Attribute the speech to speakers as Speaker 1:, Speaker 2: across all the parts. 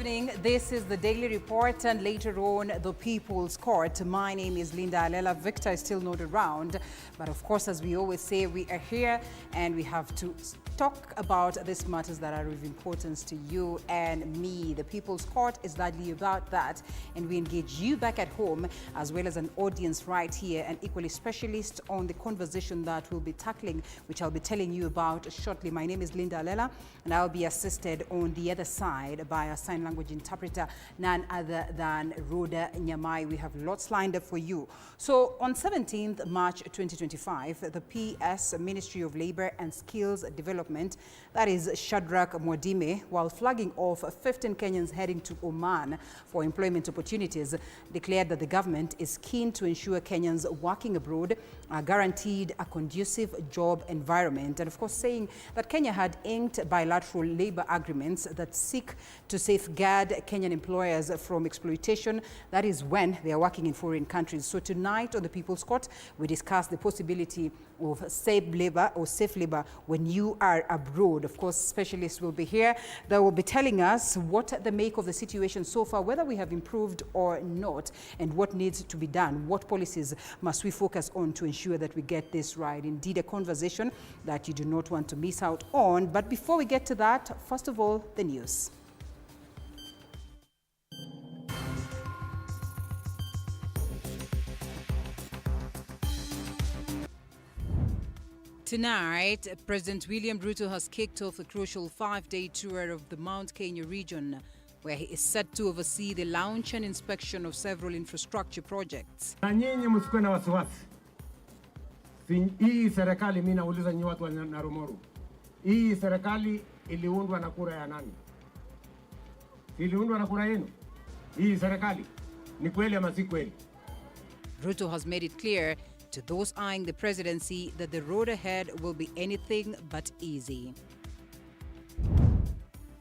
Speaker 1: evening. This is the Daily Report and later on the People's Court. My name is Alela. Victor is still not around. But of course, as we always say, we are here and we have to talk about these matters that are of importance to you and me. The People's Court is largely about that, and we engage you back at home as well as an audience right here, and equally specialist on the conversation that we'll be tackling, which I'll be telling you about shortly. My name is Alela, and I'll be assisted on the other side by a sign language interpreter, none other than Rhoda Nyamai. We have lots lined up for you. So on 17th March 2025, the PS Ministry of Labor and Skills Development, that is Shadrach Mwadime, while flagging off 15 Kenyans heading to Oman for employment opportunities, declared that the government is keen to ensure Kenyans working abroad are guaranteed a conducive job environment, and of course saying that Kenya had inked bilateral labor agreements that seek to safeguard Kenyan employers from exploitation, that is when they are working in foreign countries. So tonight on the People's Court, we discuss the possibility of safe labor or safe labor when you are abroad. Of course, specialists will be here that will be telling us what the make of the situation so far, whether we have improved or not, and what needs to be done. What policies must we focus on to ensure that we get this right? Indeed, a conversation that you do not want to miss out on. But before we get to that, first of all, the news. Tonight, President William Ruto has kicked off a crucial 5-day tour of the Mount Kenya region, where he is set to oversee the launch and inspection of several infrastructure projects.
Speaker 2: Na nyinyi msikuwe na wasiwasi. Hii serikali, mimi nauliza nyinyi watu wa Narumoru, hii serikali iliundwa na kura ya nani? Iliundwa na kura yenu? Hii serikali ni kweli ama si kweli?
Speaker 1: Ruto has made it clear to those eyeing the presidency that the road ahead will be anything but easy.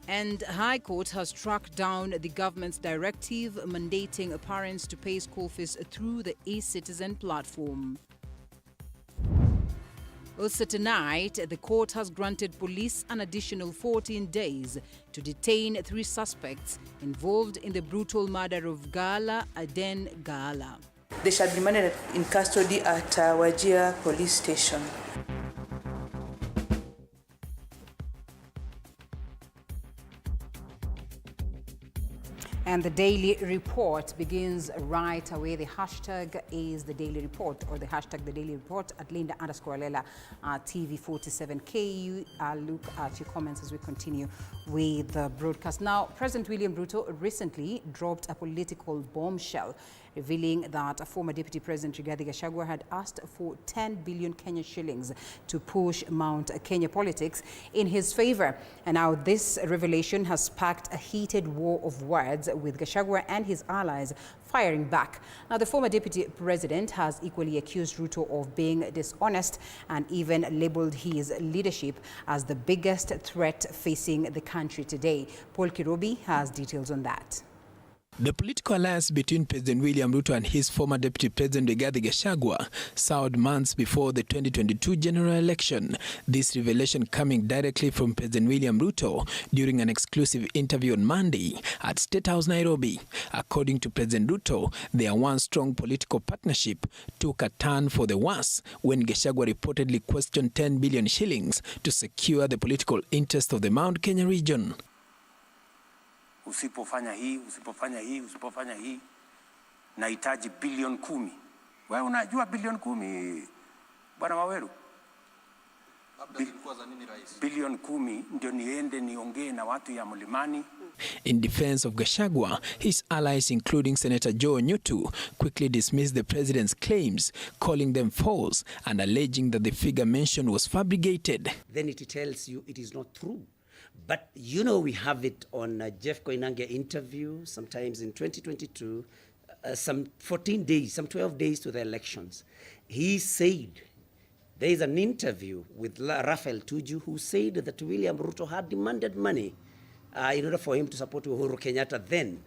Speaker 1: And High Court has struck down the government's directive mandating parents to pay school fees through the eCitizen platform. Also tonight, the court has granted police an additional 14 days to detain 3 suspects involved in the brutal murder of Gaala, Aden, Gaala.
Speaker 3: They shall be remanded in custody at Wajir police station.
Speaker 1: And the Daily Report begins right away. The hashtag is the Daily Report, or the hashtag the Daily Report at Linda_Alela TV47. Look at your comments as we continue with the broadcast. Now, President William Ruto recently dropped a political bombshell, revealing that former Deputy President Rigathi Gachagua had asked for 10 billion Kenyan shillings to push Mount Kenya politics in his favor. And now this revelation has sparked a heated war of words, with Gachagua and his allies firing back. Now, the former Deputy President has equally accused Ruto of being dishonest and even labeled his leadership as the biggest threat facing the country today. Paul Kirobi has details on that.
Speaker 4: The political alliance between President William Ruto and his former Deputy President Rigathi Gachagua soured months before the 2022 general election. This revelation coming directly from President William Ruto during an exclusive interview on Monday at State House, Nairobi. According to President Ruto, their once strong political partnership took a turn for the worse when Gachagua reportedly questioned 10 billion shillings to secure the political interest of the Mount Kenya region.
Speaker 5: Usipofanya hii, nahitaji bilioni 10. Wewe unajua bilioni 10, Bwana Waweru? Bilioni 10 ndio niende niongee na watu ya Mlimani.
Speaker 4: In defense of Gachagua, his allies, including Senator Joe Nyutu, quickly dismissed the president's claims, calling them false and alleging that the figure mentioned was fabricated.
Speaker 6: Then it tells you it is not true. But you know, we have it on Jeff Koinange interview, sometimes in 2022, some 14 days, some 12 days to the elections. He said, there is an interview with Raphael Tuju, who said that William Ruto had demanded money in order for him to support Uhuru Kenyatta then.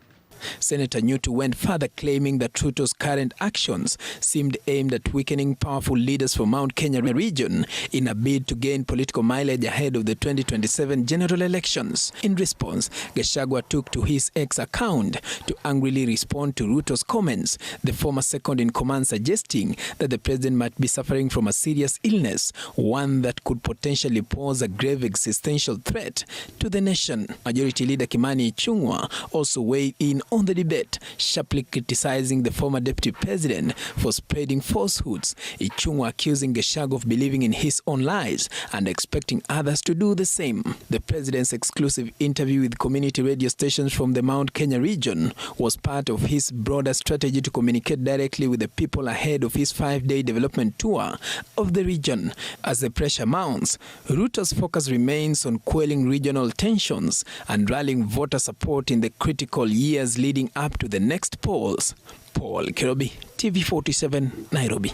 Speaker 4: Senator Nyutu went further, claiming that Ruto's current actions seemed aimed at weakening powerful leaders from Mount Kenya region in a bid to gain political mileage ahead of the 2027 general elections. In response, Gachagua took to his X account to angrily respond to Ruto's comments, the former second-in-command suggesting that the president might be suffering from a serious illness, one that could potentially pose a grave existential threat to the nation. Majority Leader Kimani Ichung'wah also weighed in on the debate, sharply criticizing the former deputy president for spreading falsehoods. Ichung'wah accusing Gachagua of believing in his own lies and expecting others to do the same. The president's exclusive interview with community radio stations from the Mount Kenya region was part of his broader strategy to communicate directly with the people ahead of his 5-day development tour of the region. As the pressure mounts, Ruto's focus remains on quelling regional tensions and rallying voter support in the critical years leading up to the next polls. Paul Kirobi, TV47, Nairobi.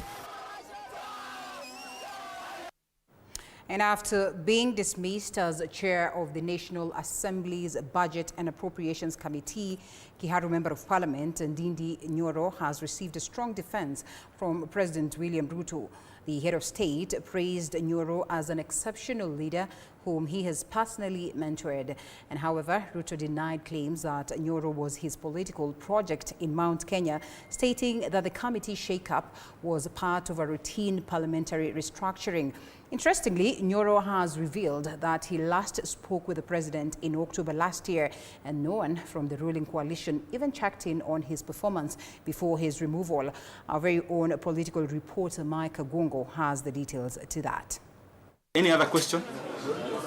Speaker 1: And after being dismissed as chair of the National Assembly's Budget and Appropriations Committee, Kiharu Member of Parliament Ndindi Nyoro has received a strong defense from President William Ruto. The head of state praised Nyoro as an exceptional leader whom he has personally mentored. And however, Ruto denied claims that Nyoro was his political project in Mount Kenya, stating that the committee shakeup was part of a routine parliamentary restructuring. Interestingly, Nyoro has revealed that he last spoke with the president in October last year, and no one from the ruling coalition even checked in on his performance before his removal. Our very own political reporter Mike Gongo has the details to that.
Speaker 7: Any other question?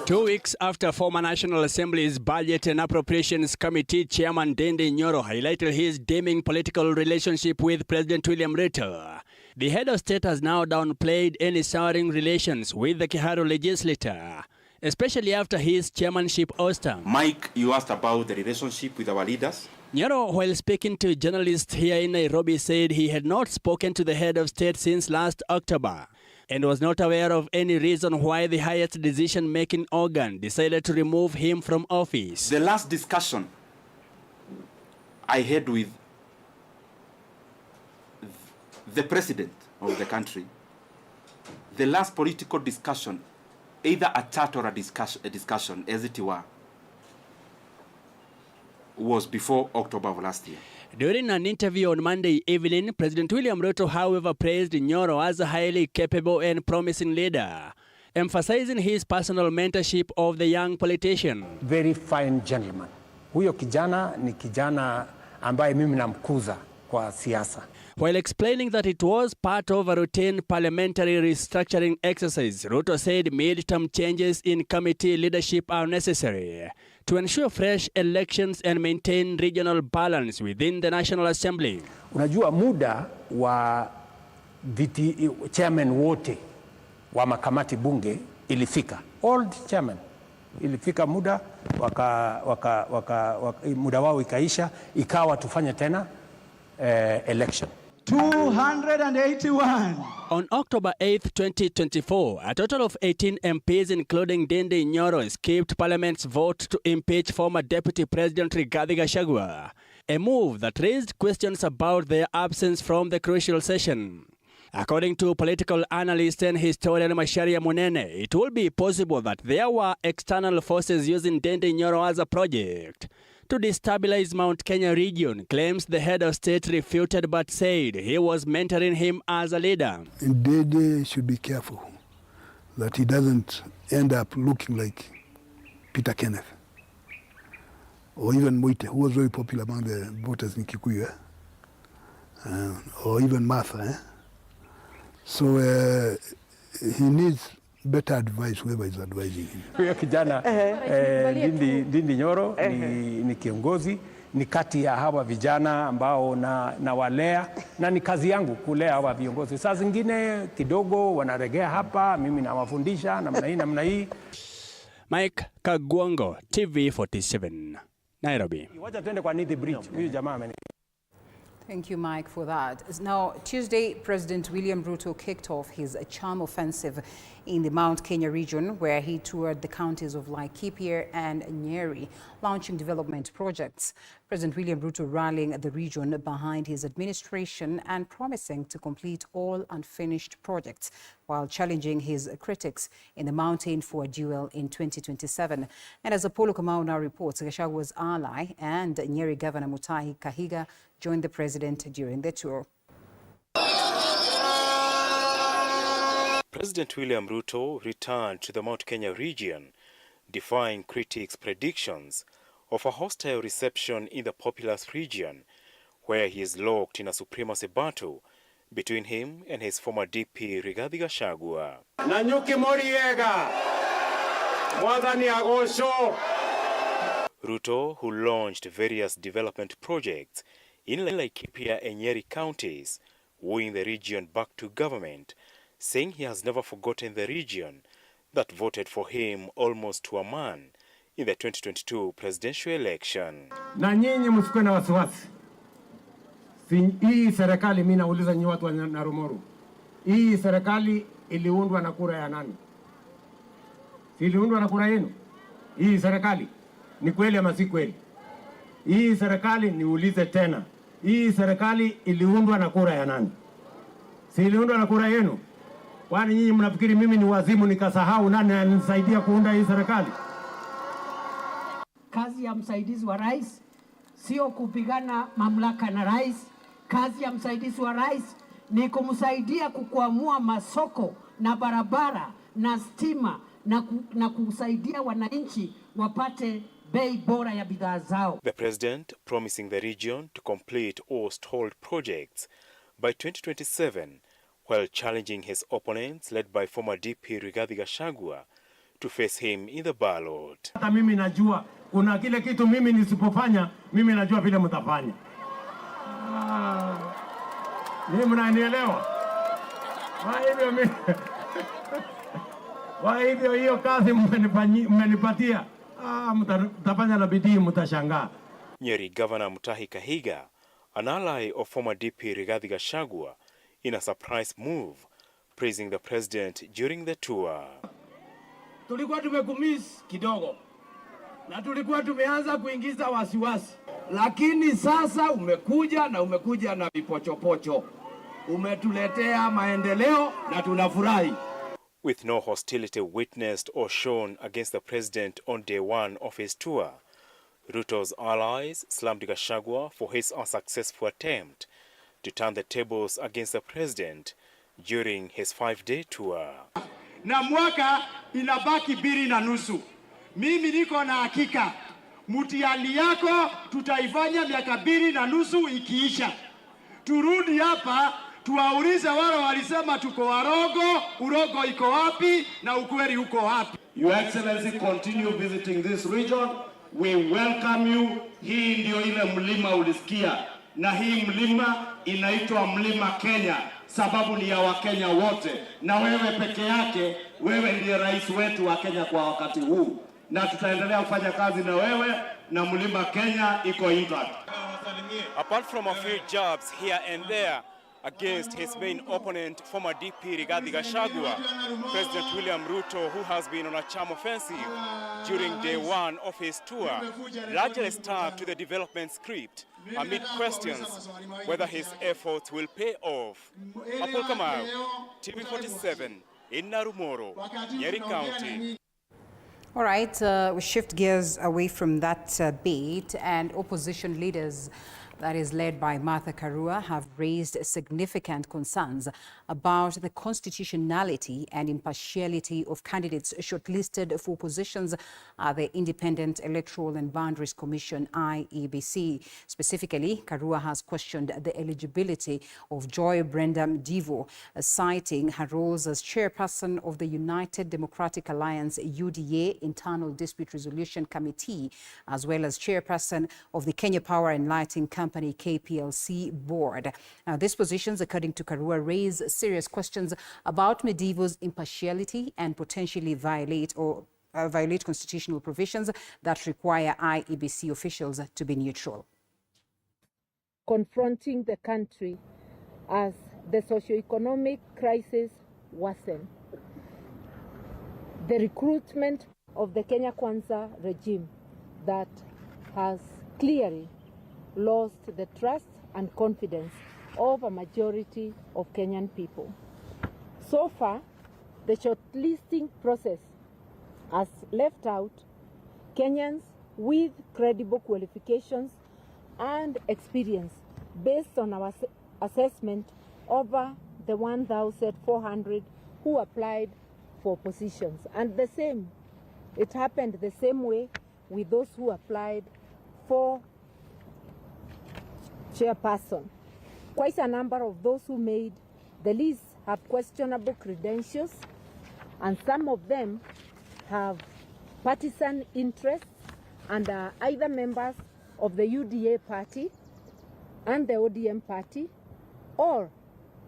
Speaker 8: 2 weeks after former National Assembly's Budget and Appropriations Committee Chairman Ndindi Nyoro highlighted his dimming political relationship with President William Ruto, the head of state has now downplayed any souring relations with the Kiharu legislator, especially after his chairmanship ouster.
Speaker 7: Mike, you asked about the relationship with our leaders.
Speaker 8: Nyoro, while speaking to journalists here in Nairobi, said he had not spoken to the head of state since last October and was not aware of any reason why the highest decision-making organ decided to remove him from office.
Speaker 7: The last discussion I had with the president of the country, the last political discussion, either a chat or a discussion, as it were, was before October of last year.
Speaker 8: During an interview on Monday evening, President William Ruto, however, praised Nyoro as a highly capable and promising leader, emphasizing his personal mentorship of the young politician.
Speaker 2: Very fine gentleman. Huyo kijana ni kijana ambaye mimi namkuza kwa siasa.
Speaker 8: While explaining that it was part of a routine parliamentary restructuring exercise, Ruto said midterm changes in committee leadership are necessary to ensure fresh elections and maintain regional balance within the National Assembly.
Speaker 2: Unajua muda wa viti chairman wote wa makamati bunge ilifika. Old chairman ilifika muda muda wao ikaisha, ikawa tufanye tena election.
Speaker 9: 281.
Speaker 8: On October 8, 2024, a total of 18 MPs, including Ndindi Nyoro, escaped Parliament's vote to impeach former Deputy President Rigathi Gachagua, a move that raised questions about their absence from the crucial session. According to political analyst and historian Macharia Munene, it will be possible that there were external forces using Ndindi Nyoro as a project to destabilize Mount Kenya region, claims the head of state refuted but said he was mentoring him as a leader.
Speaker 10: Ndindi should be careful that he doesn't end up looking like Peter Kenneth or even Moite, who was very popular among the voters in Kikuyu, or even Martha. So he needs better advice whoever is advising him.
Speaker 2: Huyo kijana Ndindi Nyoro ni kiongozi, ni kati ya hawa vijana ambao na walea, na ni kazi yangu kulea hawa viongozi. Saa zingine kidogo wanaregea hapa, mimi nawafundisha namna hii.
Speaker 8: Mike Kagwango, TV47, Nairobi.
Speaker 2: Wacha tuende kwa Nithi Bridge. Huyu jamaa ameni.
Speaker 1: Thank you, Mike, for that. Now, Tuesday, President William Ruto kicked off his charm offensive in the Mount Kenya region, where he toured the counties of Laikipia and Nyeri, launching development projects. President William Ruto rallying the region behind his administration and promising to complete all unfinished projects while challenging his critics in the mountain for a duel in 2027. And as Apollo Kamau now reports, Gachagwa's ally and Nyeri Governor Mutahi Kahiga joined the president during the tour.
Speaker 9: President William Ruto returned to the Mount Kenya region, defying critics' predictions of a hostile reception in the populous region, where he is locked in a supremacy battle between him and his former DP Rigathi Gachagua. Ruto, who launched various development projects in Laikipia and Nyeri counties, wooing the region back to government, saying he has never forgotten the region that voted for him almost to a man in the 2022 presidential election.
Speaker 2: Na nyinyi msikuwe na wasiwasi. Hii serikali, mimi nauliza nyinyi watu wa Narumoru, hii serikali iliundwa na kura ya nani? Si iliundwa na kura yenu? Hii serikali ni kweli ama si kweli? Hii serikali, niulize tena, hii serikali iliundwa na kura ya nani? Si iliundwa na kura yenu? Kwani nyinyi mnafikiri mimi ni wazimu nikasahau nani anisaidia kuunda hii serikali?
Speaker 11: Kazi ya msaidizi wa rais sio kupigana mamlaka na rais. Kazi ya msaidizi wa rais ni kumsaidia kukwamua masoko na barabara na stima na kusaidia wananchi wapate bei bora ya bidhaa zao.
Speaker 9: The president promising the region to complete all stalled projects by 2027, while challenging his opponents led by former DP Rigathi Gachagua to face him in the ballot.
Speaker 2: Hata mimi najua kuna kile kitu mimi nisipofanya, mimi najua vile mtafanya. Mimi mnanielewa? Kwa hivyo hiyo kazi mmenipatia, mtafanya na bidii, mtashangaa.
Speaker 9: Nyeri Governor Mutahi Kahiga, an ally of former DP Rigathi Gachagua, in a surprise move, praising the president during the tour.
Speaker 12: Tulikuwa tumekumiss kidogo na tulikuwa tumeanza kuingiza wasiwasi, lakini sasa umekuja na vipochopocho, umetuletea maendeleo na tunafurahi.
Speaker 9: With no hostility witnessed or shown against the president on day one of his tour, Ruto's allies slammed Gachagua for his unsuccessful attempt to turn the tables against the president during his 5-day tour.
Speaker 12: Na mwaka inabaki 2.5. Mimi niko na hakika mtihani yako tutaifanya miaka 2.5 ikiisha. Turudi hapa tuwaulize wale walisema tuko warogo, urogo iko wapi na ukweli uko wapi?
Speaker 13: Your Excellency, continue visiting this region. We welcome you. Hii ndio ile mlima ulisikia, na hii mlima inaitwa Mlima Kenya sababu ni ya Wakenya wote, na wewe peke yake, wewe ndiye rais wetu wa Kenya kwa wakati huu, na tutaendelea kufanya kazi na wewe, na Mlima Kenya iko intact.
Speaker 9: Apart from a few jabs here and there against his main opponent, former DP Rigathi Gachagua, President William Ruto, who has been on a charm offensive during day one of his tour, largely stuck to the development script amid questions whether his efforts will pay off. Apollo Kamau, TV47 in Narumoro, Nyeri County.
Speaker 1: All right, we shift gears away from that beat, and opposition leaders, that is led by Martha Karua, have raised significant concerns about the constitutionality and impartiality of candidates shortlisted for positions at the Independent Electoral and Boundaries Commission, IEBC. Specifically, Karua has questioned the eligibility of Joy Brenda Mdivo, citing her roles as chairperson of the United Democratic Alliance UDA Internal Dispute Resolution Committee, as well as chairperson of the Kenya Power and Lighting Company KPLC board. Now, these positions, according to Karua, raise serious questions about Mdivo's impartiality and potentially violate constitutional provisions that require IEBC officials to be neutral.
Speaker 14: Confronting the country as the socio-economic crisis worsens. The recruitment of the Kenya Kwanza regime that has clearly lost the trust and confidence of a majority of Kenyan people. So far, the shortlisting process has left out Kenyans with credible qualifications and experience based on our assessment over the 1,400 who applied for positions. And it happened the same way with those who applied for chairperson. Quite a number of those who made the list have questionable credentials, and some of them have partisan interests and are either members of the UDA party and the ODM party, or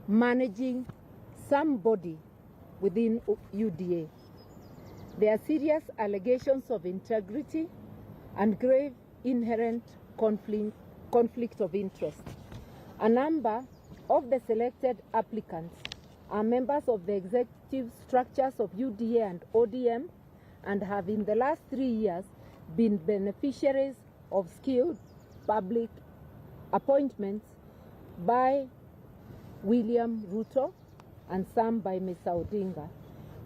Speaker 14: managing somebody within UDA. There are serious allegations of integrity and grave inherent conflict of interest. A number of the selected applicants are members of the executive structures of UDA and ODM and have in the last 3 years been beneficiaries of skilled public appointments by William Ruto and some by Ms. Odinga.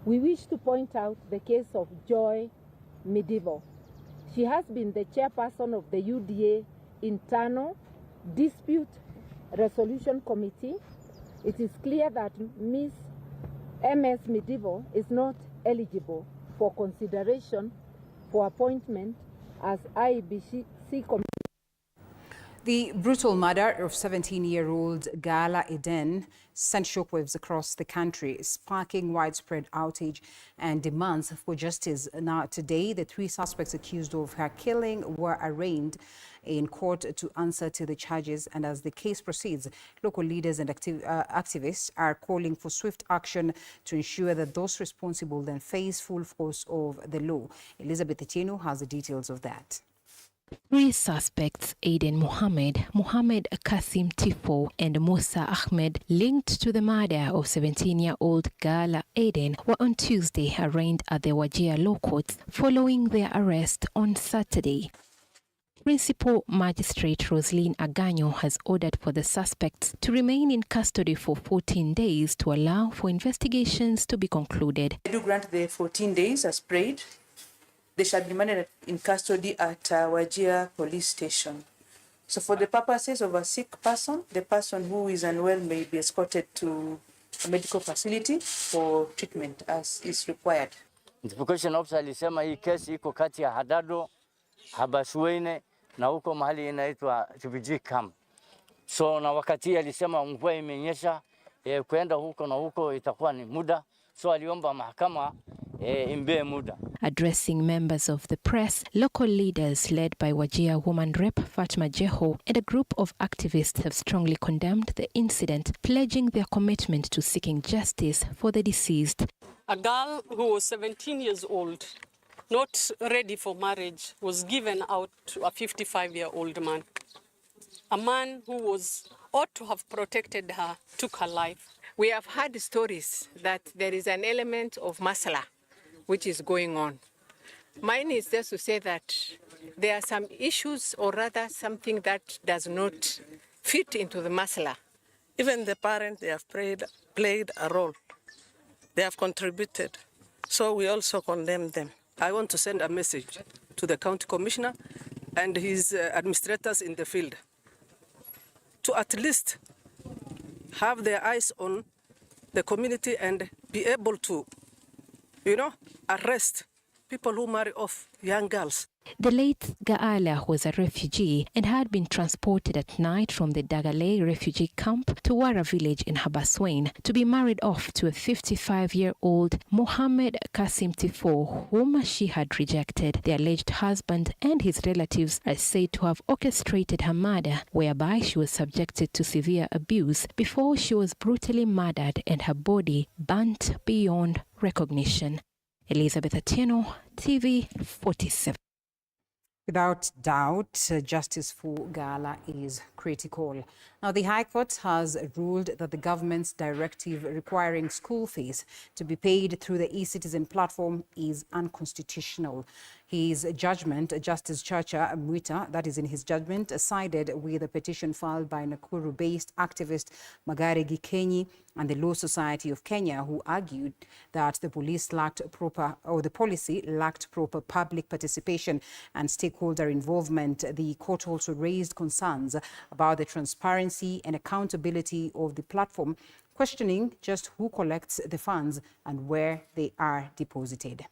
Speaker 14: We wish to point out the case of Joy Medivo. She has been the chairperson of the UDA Internal Dispute Resolution Committee. It is clear that Ms. MS Medivo is not eligible for consideration for appointment as IEBC committee.
Speaker 1: The brutal murder of 17-year-old Gaala Aden sent shockwaves across the country, sparking widespread outrage and demands for justice. Now, today, the 3 suspects accused of her killing were arraigned in court to answer to the charges. And as the case proceeds, local leaders and activists are calling for swift action to ensure that those responsible then face full force of the law. Elizabeth Etieno has the details of that.
Speaker 15: 3 suspects, Aden Mohammed, Mohammed Kasim Tifo, and Musa Ahmed, linked to the murder of 17-year-old Gaala Aden, were on Tuesday arraigned at the Wajir Law Courts following their arrest on Saturday. Principal Magistrate Roslyn Aganyo has ordered for the suspects to remain in custody for 14 days to allow for investigations to be concluded.
Speaker 3: I do grant the 14 days as prayed. They shall be managed in custody at Wajir police station. So for the purposes of a sick person, the person who is unwell may be escorted to a medical facility for treatment as is required.
Speaker 16: Identification officer alisema hii kesi iko kati ya Hadado, Habasweine na huko mahali inaitwa refugee camp. So na wakati alisema mvua imenyesha, kwenda huko na huko itakuwa ni muda. So aliomba mahakama imbe muda.
Speaker 15: Addressing members of the press, local leaders led by Wajir woman rep Fatma Jeho and a group of activists have strongly condemned the incident, pledging their commitment to seeking justice for the deceased.
Speaker 17: A girl who was 17 years old, not ready for marriage, was given out to a 55-year-old man. A man who ought to have protected her took her life.
Speaker 18: We have heard stories that there is an element of masala which is going on. Mine is just to say that there are some issues, or rather something that does not fit into the masala.
Speaker 19: Even the parents, they have played a role. They have contributed. So we also condemn them. I want to send a message to the county commissioner and his administrators in the field to at least have their eyes on the community and be able to, arrest people who marry off young girls.
Speaker 15: The late Gaala was a refugee and had been transported at night from the Dagale refugee camp to Wara village in Habaswein to be married off to a 55-year-old Mohammed Kasim Tifo, whom she had rejected. The alleged husband and his relatives are said to have orchestrated her murder, whereby she was subjected to severe abuse before she was brutally murdered and her body burnt beyond recognition. Elizabeth Atieno, TV47.
Speaker 1: Without doubt, justice for Gaala is critical. Now, the High Court has ruled that the government's directive requiring school fees to be paid through the eCitizen platform is unconstitutional. His judgment, Justice Chacha Mwita, that is in his judgment, sided with a petition filed by Nakuru-based activist Magare Gikenyi and the Law Society of Kenya, who argued that the policy lacked proper public participation and stakeholder involvement. The court also raised concerns about the transparency and accountability of the platform, questioning just who collects the funds and where they are deposited.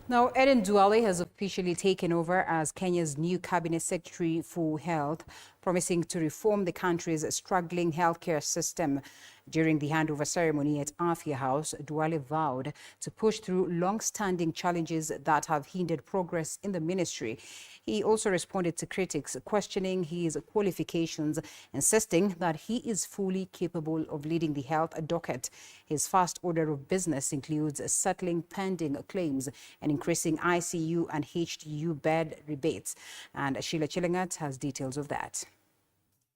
Speaker 1: Now, Aden has officially taken over as Kenya's new cabinet secretary for health, promising to reform the country's struggling healthcare system. During the handover ceremony at Afia House, Duale vowed to push through long-standing challenges that have hindered progress in the ministry. He also responded to critics questioning his qualifications, insisting that he is fully capable of leading the health docket. His first order of business includes settling pending claims and increasing ICU and HDU bed rebates. And Sheila Chilangat has details of that.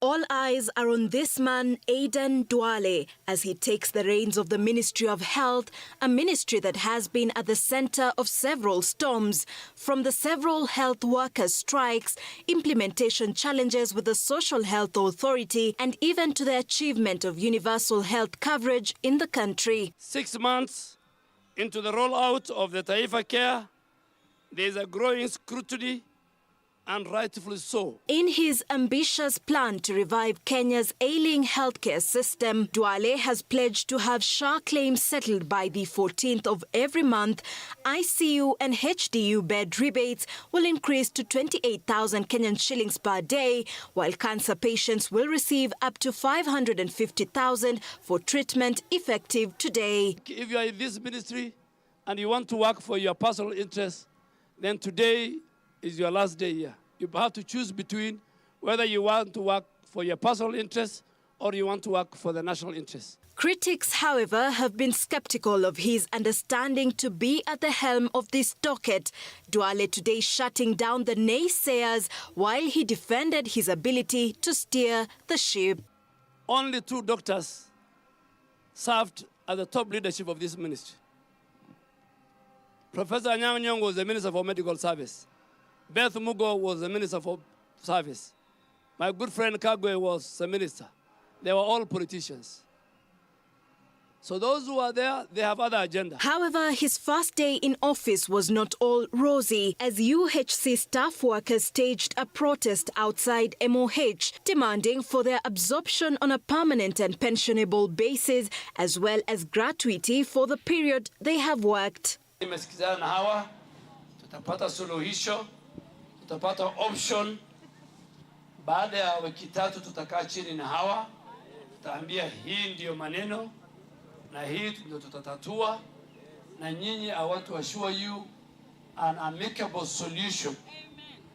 Speaker 20: All eyes are on this man, Aden Duale, as he takes the reins of the Ministry of Health, a ministry that has been at the center of several storms, from the several health workers' strikes, implementation challenges with the Social Health Authority, and even to the achievement of universal health coverage in the country.
Speaker 21: 6 months into the rollout of the Taifa Care, there is a growing scrutiny, and rightfully so.
Speaker 20: In his ambitious plan to revive Kenya's ailing healthcare system, Duale has pledged to have SHA claims settled by the 14th of every month. ICU and HDU bed rebates will increase to 28,000 Kenyan shillings per day, while cancer patients will receive up to 550,000 for treatment effective today.
Speaker 21: If you are in this ministry and you want to work for your personal interests, then today is your last day here. You have to choose between whether you want to work for your personal interests or you want to work for the national interests.
Speaker 20: Critics, however, have been skeptical of his understanding to be at the helm of this docket. Duale today shutting down the naysayers while he defended his ability to steer the ship.
Speaker 21: Only 2 doctors served at the top leadership of this ministry. Professor Anyang' Nyong'o was the Minister for Medical Service. Beth Mugo was the Minister for Service. My good friend Kagwe was the Minister. They were all politicians. So those who are there, they have other agenda.
Speaker 20: However, his first day in office was not all rosy, as UHC staff workers staged a protest outside MOH, demanding for their absorption on a permanent and pensionable basis, as well as gratuity for the period they have worked.
Speaker 21: Nimesikizana na hawa, tutapata suluhisho, tutapata option. Baada ya wiki 3 tutakaa chini na hawa, tutaambia hii ndio maneno na hii ndio tutatatua, na nyinyi, I want to assure you an amicable solution.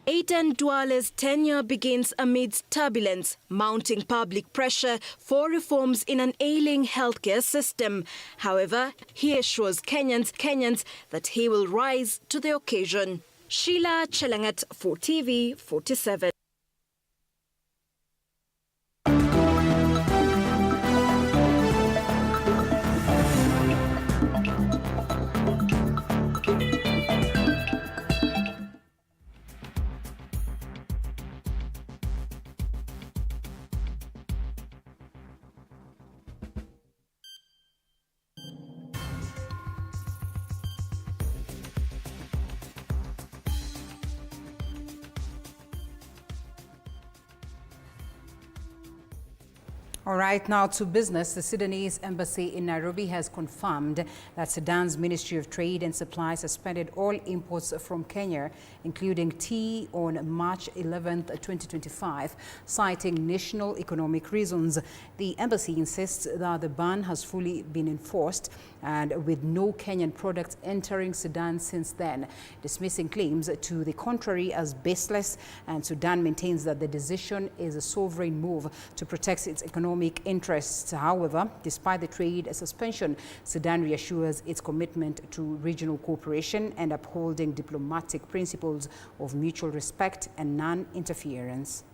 Speaker 20: Aden Duale's tenure begins amidst turbulence, mounting public pressure for reforms in an ailing healthcare system. However, he assures Kenyans that he will rise to the occasion. Sheila Chelangat for TV47.
Speaker 1: All right, now to business. The Sudanese embassy in Nairobi has confirmed that Sudan's Ministry of Trade and Supply suspended all imports from Kenya, including tea, on March 11, 2025, citing national economic reasons. The embassy insists that the ban has fully been enforced and with no Kenyan products entering Sudan since then, dismissing claims to the contrary as baseless. And Sudan maintains that the decision is a sovereign move to protect its economic interests. However, despite the trade suspension, Sudan reassures its commitment to regional cooperation and upholding diplomatic principles of mutual respect and non-interference.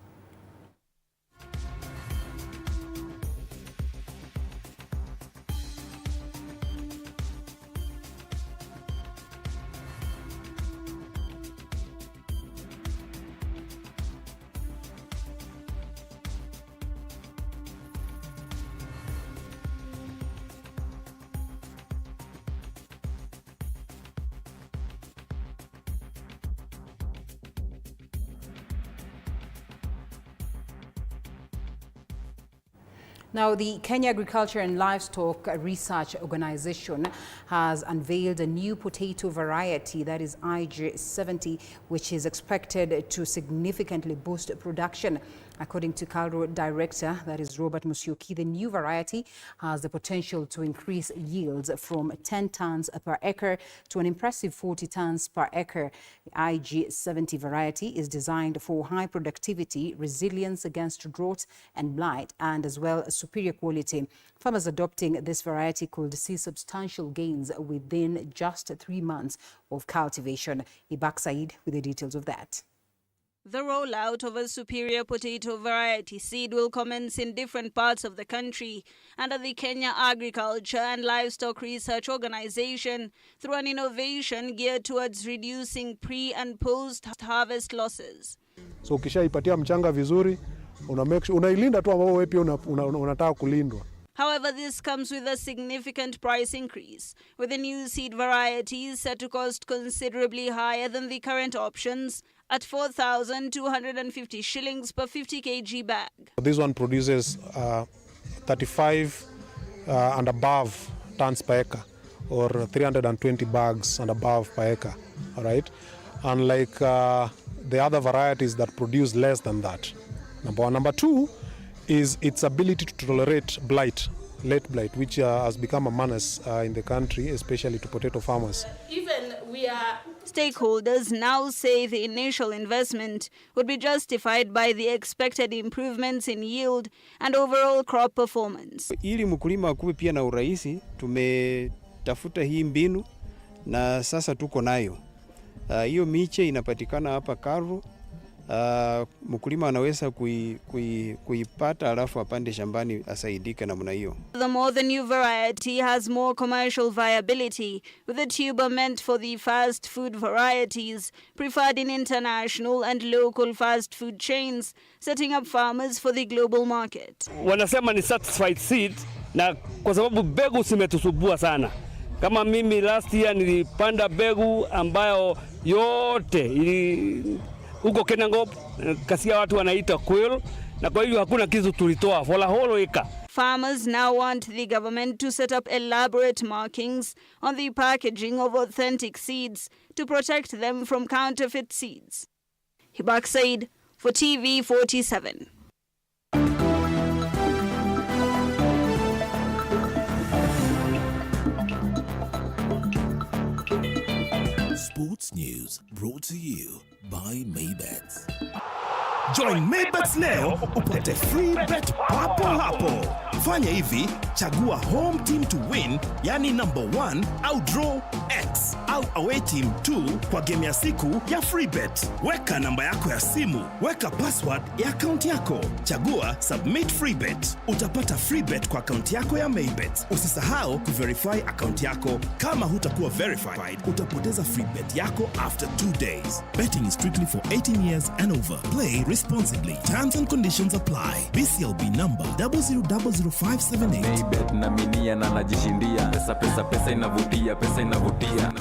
Speaker 1: Now, the Kenya Agriculture and Livestock Research Organization has unveiled a new potato variety, that is IG70, which is expected to significantly boost production. According to KALRO Director, that is Robert Musyoki, the new variety has the potential to increase yields from 10 tons per acre to an impressive 40 tons per acre. The IG70 variety is designed for high productivity, resilience against drought and blight, and as well as superior quality. Farmers adopting this variety could see substantial gains within just 3 months of cultivation. Ibak Said with the details of that.
Speaker 5: The rollout of a superior potato variety seed will commence in different parts of the country under the Kenya Agriculture and Livestock Research Organization through an innovation geared towards reducing pre- and post-harvest losses.
Speaker 22: So ukishaipatia mchanga vizuri, unailinda tu ambao wewe pia unataka kulindwa.
Speaker 5: However, this comes with a significant price increase, with the new seed varieties set to cost considerably higher than the current options at 4,250 shillings per 50 kg bag.
Speaker 22: This one produces 35 and above tons per acre, or 320 bags and above per acre, all right? Unlike the other varieties that produce less than that. Number one. Number two is its ability to tolerate blight, late blight, which has become a menace in the country, especially to potato farmers.
Speaker 5: Stakeholders now say the initial investment would be justified by the expected improvements in yield and overall crop performance.
Speaker 23: Ili mkulima akuwe pia na urahisi, tumetafuta hii mbinu na sasa tuko nayo. Hiyo miche inapatikana hapa KALRO. Mkulima anaweza kuipata alafu apande shambani asaidike namna hiyo.
Speaker 5: Furthermore, the new variety has more commercial viability, with a tuber meant for the fast food varieties preferred in international and local fast food chains, setting up farmers for the global market.
Speaker 24: Wanasema ni certified seed, na kwa sababu begu zimetusubua sana. Kama mimi last year nilipanda begu ambayo yote huko Kenyan kasia watu wanaita quill, na kwa hivyo hakuna kitu tulitoa for la whole acre.
Speaker 5: Farmers now want the government to set up elaborate markings on the packaging of authentic seeds to protect them from counterfeit seeds. Ibak Said for TV47.
Speaker 25: Sports news brought to you by Maybet. Join Maybet leo upate free bet papo hapo. Fanya hivi, chagua home team to win, yani number 1, au draw X, au away team 2 kwa game ya siku ya free bet. Weka namba yako ya simu, weka password ya account yako. Chagua submit free bet. Utapata free bet kwa account yako ya Maybet. Usisahau kuverify account yako. Kama hutakuwa verified, utapoteza free bet yako after 2 days. Betting is strictly for 18 years and over. Play responsibly. Terms and conditions apply. BCLB number 0000578.
Speaker 26: Maybet na minia na najishindia. Pesa inavutia.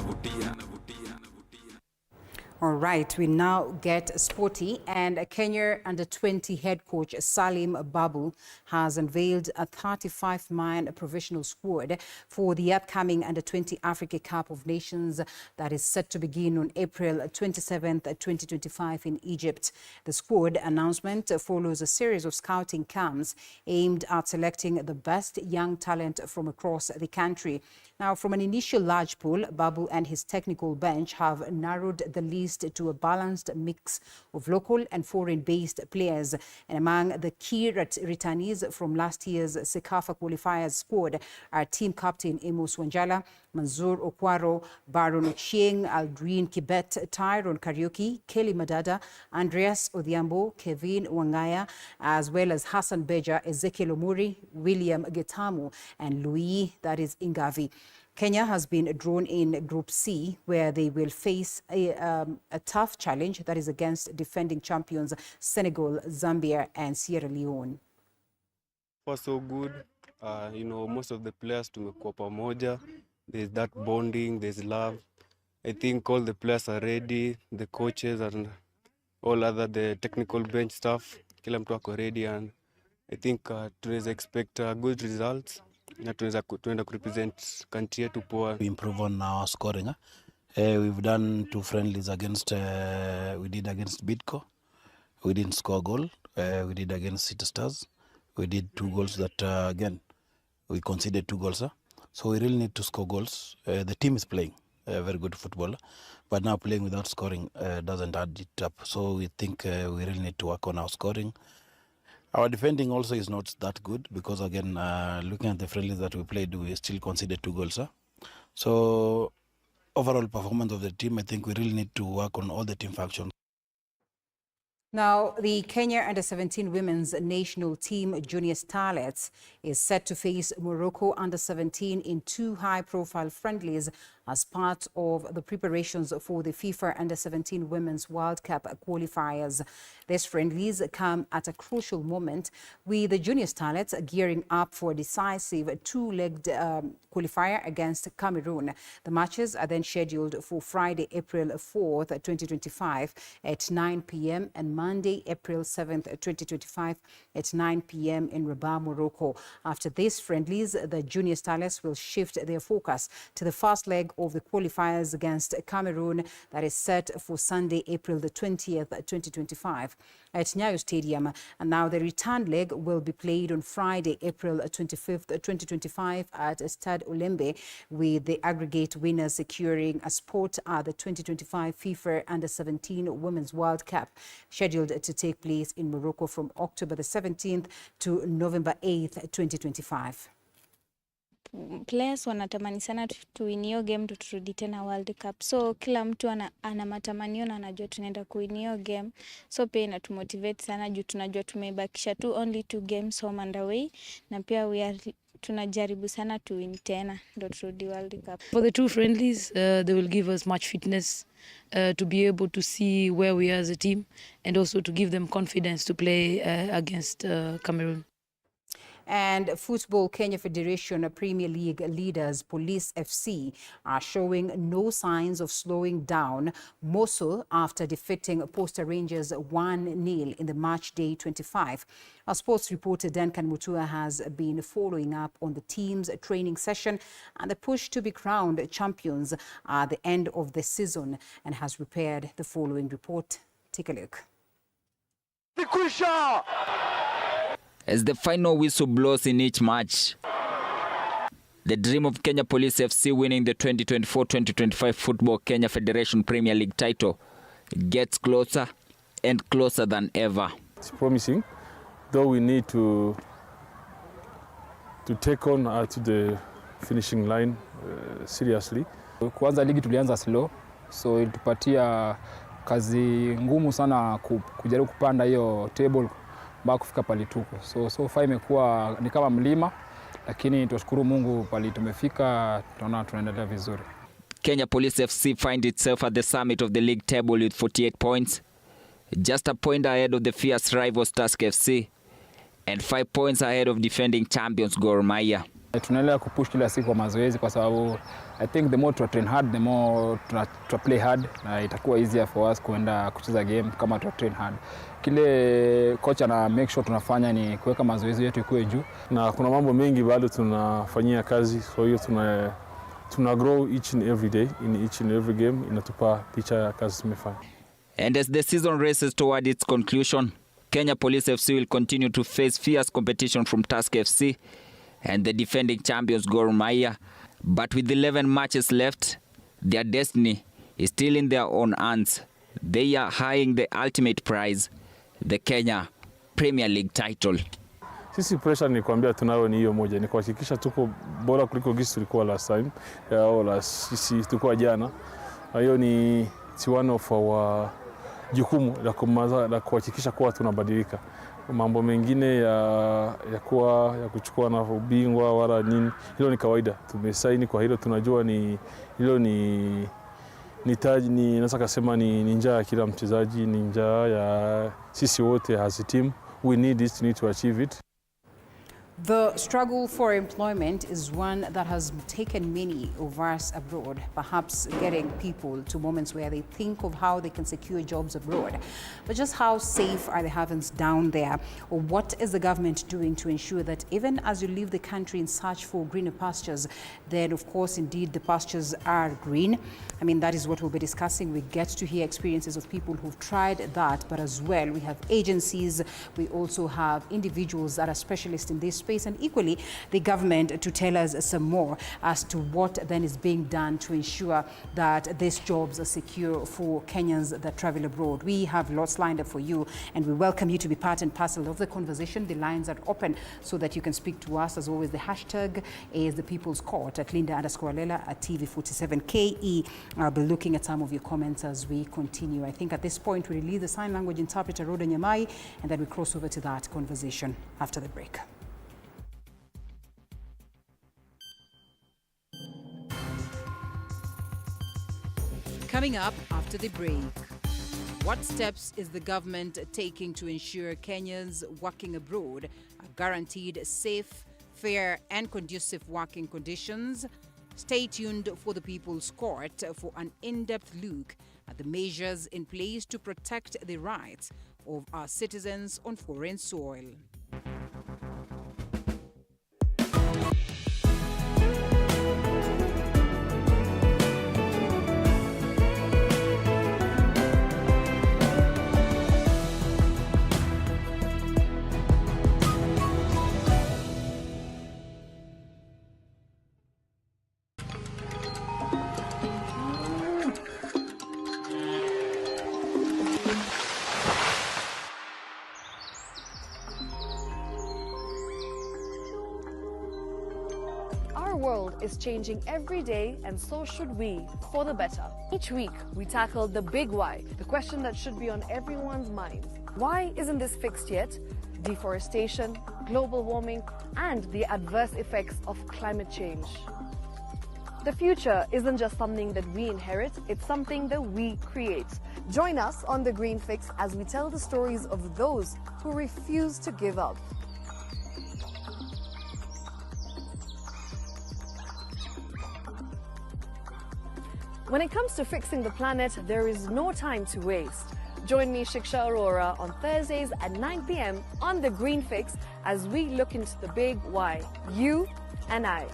Speaker 1: All right, we now get sporty, and Kenya under-20 head coach Salim Babu has unveiled a 35-man provisional squad for the upcoming under-20 Africa Cup of Nations that is set to begin on April 27th, 2025 in Egypt. The squad announcement follows a series of scouting camps aimed at selecting the best young talent from across the country. Now, from an initial large pool, Babu and his technical bench have narrowed the list to a balanced mix of local and foreign-based players. And among the key returnees from last year's CECAFA qualifiers squad are team captain Amos Wanjala, Manzoor Okwaro, Baron Ochieng, Aldrin Kibet, Tyrone Kariuki, Kelly Madada, Andreas Odhiambo, Kevin Wangaya, as well as Hassan Beja, Ezekiel Omuri, William Getamu, and Louis, that is Ingavi. Kenya has been drawn in Group C, where they will face a tough challenge that is against defending champions Senegal, Zambia, and Sierra Leone.
Speaker 4: For so good, most of the players tumekuwa pamoja. There's that bonding, there's love. I think all the players are ready, the coaches and all other the technical bench staff. Kila mtu ako ready, and I think tunaweza expect good results. Na tunaweza tuenda kurepresent country yetu poa.
Speaker 6: We improve on our scoring. We've done 2 friendlies against we did against Bidco. We didn't score a goal. We did against City Stars. We did 2 goals that again we conceded 2 goals. So we really need to score goals. The team is playing very good football, but now playing without scoring doesn't add it up. So we think we really need to work on our scoring. Our defending also is not that good because, again, looking at the friendlies that we played, we still conceded 2 goals. So overall performance of the team, I think we really need to work on all the team functions.
Speaker 1: Now, the Kenya Under-17 women's national team, Junior Starlets, is set to face Morocco Under-17 in 2 high-profile friendlies as part of the preparations for the FIFA Under-17 Women's World Cup qualifiers. These friendlies come at a crucial moment, with the Junior Starlets gearing up for a decisive 2-legged qualifier against Cameroon. The matches are then scheduled for Friday, April 4th, 2025 at 9 p.m. and Monday, April 7th, 2025 at 9 p.m. in Rabat, Morocco. After these friendlies, the Junior Starlets will shift their focus to the first leg of the qualifiers against Cameroon that is set for Sunday, April the 20th, 2025 at Nyayo Stadium. And now the return leg will be played on Friday, April 25th, 2025 at Stade Olembe, with the aggregate winners securing a spot at the 2025 FIFA Under-17 Women's World Cup, scheduled to take place in Morocco from October the 17th to November 8th, 2025.
Speaker 7: Players wanatamani sana tuwinio game turudi tena World Cup. So kila mtu ana matamanio na anajua tunaenda kuwinio game. So pia inatumotivate sana juu tunajua tumebakisha only 2 games home and away, na pia tunajaribu sana tuwin tena ndo turudi World Cup.
Speaker 8: For the 2 friendlies, they will give us much fitness to be able to see where we are as a team, and also to give them confidence to play against Cameroon.
Speaker 1: And Football Kenya Federation Premier League leaders Police FC are showing no signs of slowing down, more so after defeating Posta Rangers 1-0 in the match day 25. Our sports reporter Duncan Mutua has been following up on the team's training session and the push to be crowned champions at the end of the season, and has prepared the following report. Take a look.
Speaker 26: As the final whistle blows in each match, the dream of Kenya Police FC winning the 2024-2025 Football Kenya Federation Premier League title gets closer and closer than ever.
Speaker 10: It's promising, though we need to take on to the finishing line seriously.
Speaker 11: Kuanza ligi tulianza slow, so ilitupatia kazi ngumu sana kujaribu kupanda hiyo table mpaka kufika pale tuko. So far imekuwa ni kama mlima, lakini tunashukuru Mungu pale tumefika, tunaendelea vizuri.
Speaker 26: Kenya Police FC find itself at the summit of the league table with 48 points, just a point ahead of the fierce rivals Tusker FC and 5 points ahead of defending champions Gor Mahia.
Speaker 11: Tunaendelea kupush kila siku kwa mazoezi kwa sababu I think the more to train hard, the more to play hard, na itakuwa easier for us kuenda kucheza game kama tu train hard. Kile coach ana make sure tunafanya ni kuweka mazoezi yetu ikuwe juu,
Speaker 10: na kuna mambo mengi bado tunafanyia kazi, so hiyo tuna grow each and every day in each and every game, inatupa picha ya kazi tumefanya.
Speaker 26: And as the season races toward its conclusion, Kenya Police FC will continue to face fierce competition from Tusk FC and the defending champions Gor Mahia. But with 11 matches left, their destiny is still in their own hands. They are eyeing the ultimate prize, the Kenya Premier League title.
Speaker 10: Sisi pressure ni kuambia tunayo ni hiyo moja, ni kuhakikisha tuko bora kuliko gisi tulikuwa last time au sisi tulikuwa jana. Hiyo ni one of our jukumu la kuhakikisha kuwa tunabadilika. Mambo mengine ya kuchukua na ubingwa wala nini, hilo ni kawaida. Tumesaini kwa hilo, tunajua hilo ni taji, naweza kusema ni njaa ya kila mchezaji, ni njaa ya sisi wote as a team. We need to achieve it.
Speaker 1: The struggle for employment is one that has taken many of us abroad, perhaps getting people to moments where they think of how they can secure jobs abroad. But just how safe are the heavens down there? Or what is the government doing to ensure that even as you leave the country in search for greener pastures, then of course indeed the pastures are green? I mean, that is what we'll be discussing. We get to hear experiences of people who've tried that, but as well we have agencies, we also have individuals that are specialists in this space, and equally the government to tell us some more as to what then is being done to ensure that these jobs are secure for Kenyans that travel abroad. We have lots lined up for you, and we welcome you to be part and parcel of the conversation. The lines are open so that you can speak to us. As always, the hashtag is the People's Court at Linda_Alela at TV47KE. I'll be looking at some of your comments as we continue. I think at this point we release the sign language interpreter Roda Nyamai, and then we cross over to that conversation after the break. Coming up after the break, what steps is the government taking to ensure Kenyans working abroad are guaranteed safe, fair and conducive working conditions? Stay tuned for the People's Court for an in-depth look at the measures in place to protect the rights of our citizens on foreign soil.
Speaker 2: Our world is changing every day, and so should we, for the better. Each week, we tackle the big why, the question that should be on everyone's mind. Why isn't this fixed yet? Deforestation, global warming, and the adverse effects of climate change. The future isn't just something that we inherit, it's something that we create.
Speaker 3: Join us on The Green Fix as we tell the stories of those who refuse to give up.
Speaker 2: When it comes to fixing the planet, there is no time to waste. Join me, Shiksha Arora, on Thursdays at 9 p.m. on The Green Fix as we look into the big why, you and I.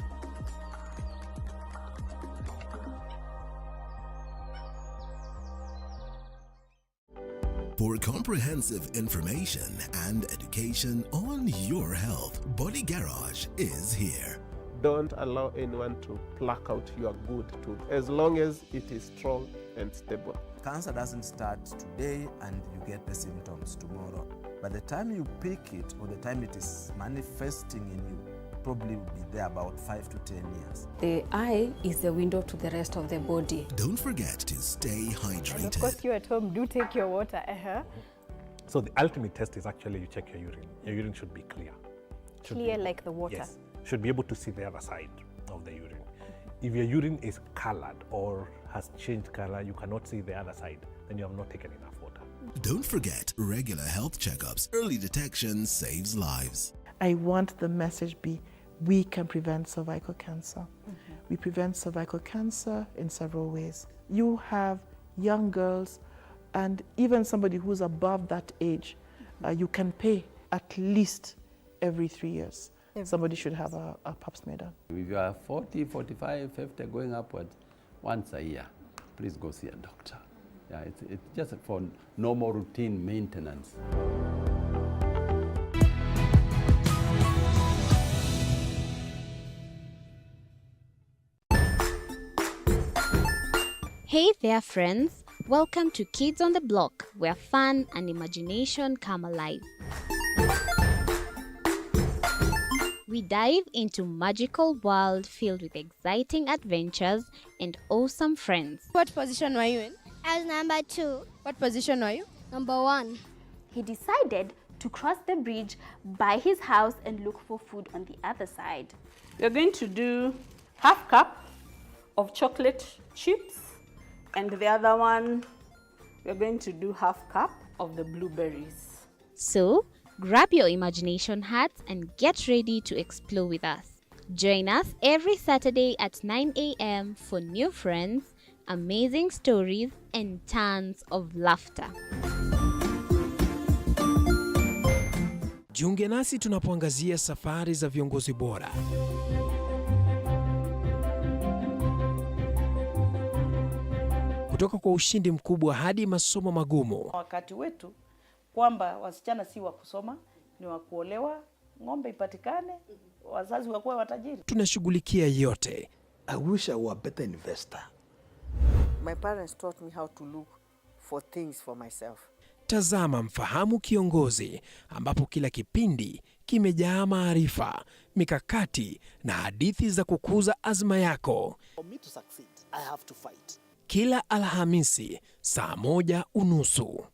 Speaker 25: For comprehensive information and education on your health, Body Garage is here.
Speaker 9: Don't allow anyone to pluck out your good tooth, as long as it is strong and stable.
Speaker 12: Cancer doesn't start today and you get the symptoms tomorrow. By the time you pick it or the time it is manifesting in you, probably will be there about 5 to 10 years.
Speaker 13: The eye is the window to the rest of the body.
Speaker 25: Don't forget to stay hydrated.
Speaker 3: And of course, you at home do take your water.
Speaker 14: So the ultimate test is actually you check your urine. Your urine should be clear.
Speaker 3: Clear like the water?
Speaker 14: Yes. Should be able to see the other side of the urine. If your urine is colored or has changed color, you cannot see the other side, then you have not taken enough water.
Speaker 25: Don't forget regular health checkups. Early detection saves lives.
Speaker 27: I want the message be
Speaker 15: we can prevent cervical cancer. We prevent cervical cancer in several ways. You have young girls and even somebody who's above that age, you can pay at least every 3 years. Somebody should have a pap smear done.
Speaker 16: If you are 40, 45, 50 going upwards, once a year, please go see a doctor. Yeah, it's just for normal routine maintenance.
Speaker 17: Hey there, friends. Welcome to Kids on the Block, where fun and imagination come alive. We dive into magical world filled with exciting adventures and awesome friends.
Speaker 18: What position were you in? I was number 2. What position were you? Number 1.
Speaker 19: He decided to cross the bridge by his house and look for food on the other side.
Speaker 21: We're going to do half cup of chocolate chips, and the other one, we're going to do half cup of the blueberries.
Speaker 17: So, grab your imagination hats and get ready to explore with us. Join us every Saturday at 9 a.m. for new friends, amazing stories, and tons of laughter.
Speaker 27: Jiunge nasi tunapoangazia safari za viongozi bora. Kutoka kwa ushindi mkubwa hadi masomo magumu.
Speaker 28: Wakati wetu kwamba wasichana si wa kusoma, ni wa kuolewa, ng'ombe ipatikane, wazazi wakuwe watajiri.
Speaker 27: Tunashughulikia yote.
Speaker 29: I wish I were a better investor.
Speaker 30: My parents taught me how to look for things for myself.
Speaker 27: Tazama Mfahamu Kiongozi, ambapo kila kipindi kimejaa maarifa, mikakati na hadithi za kukuza azma yako.
Speaker 29: For me to succeed, I have to fight.
Speaker 27: Kila Alhamisi saa 1:30.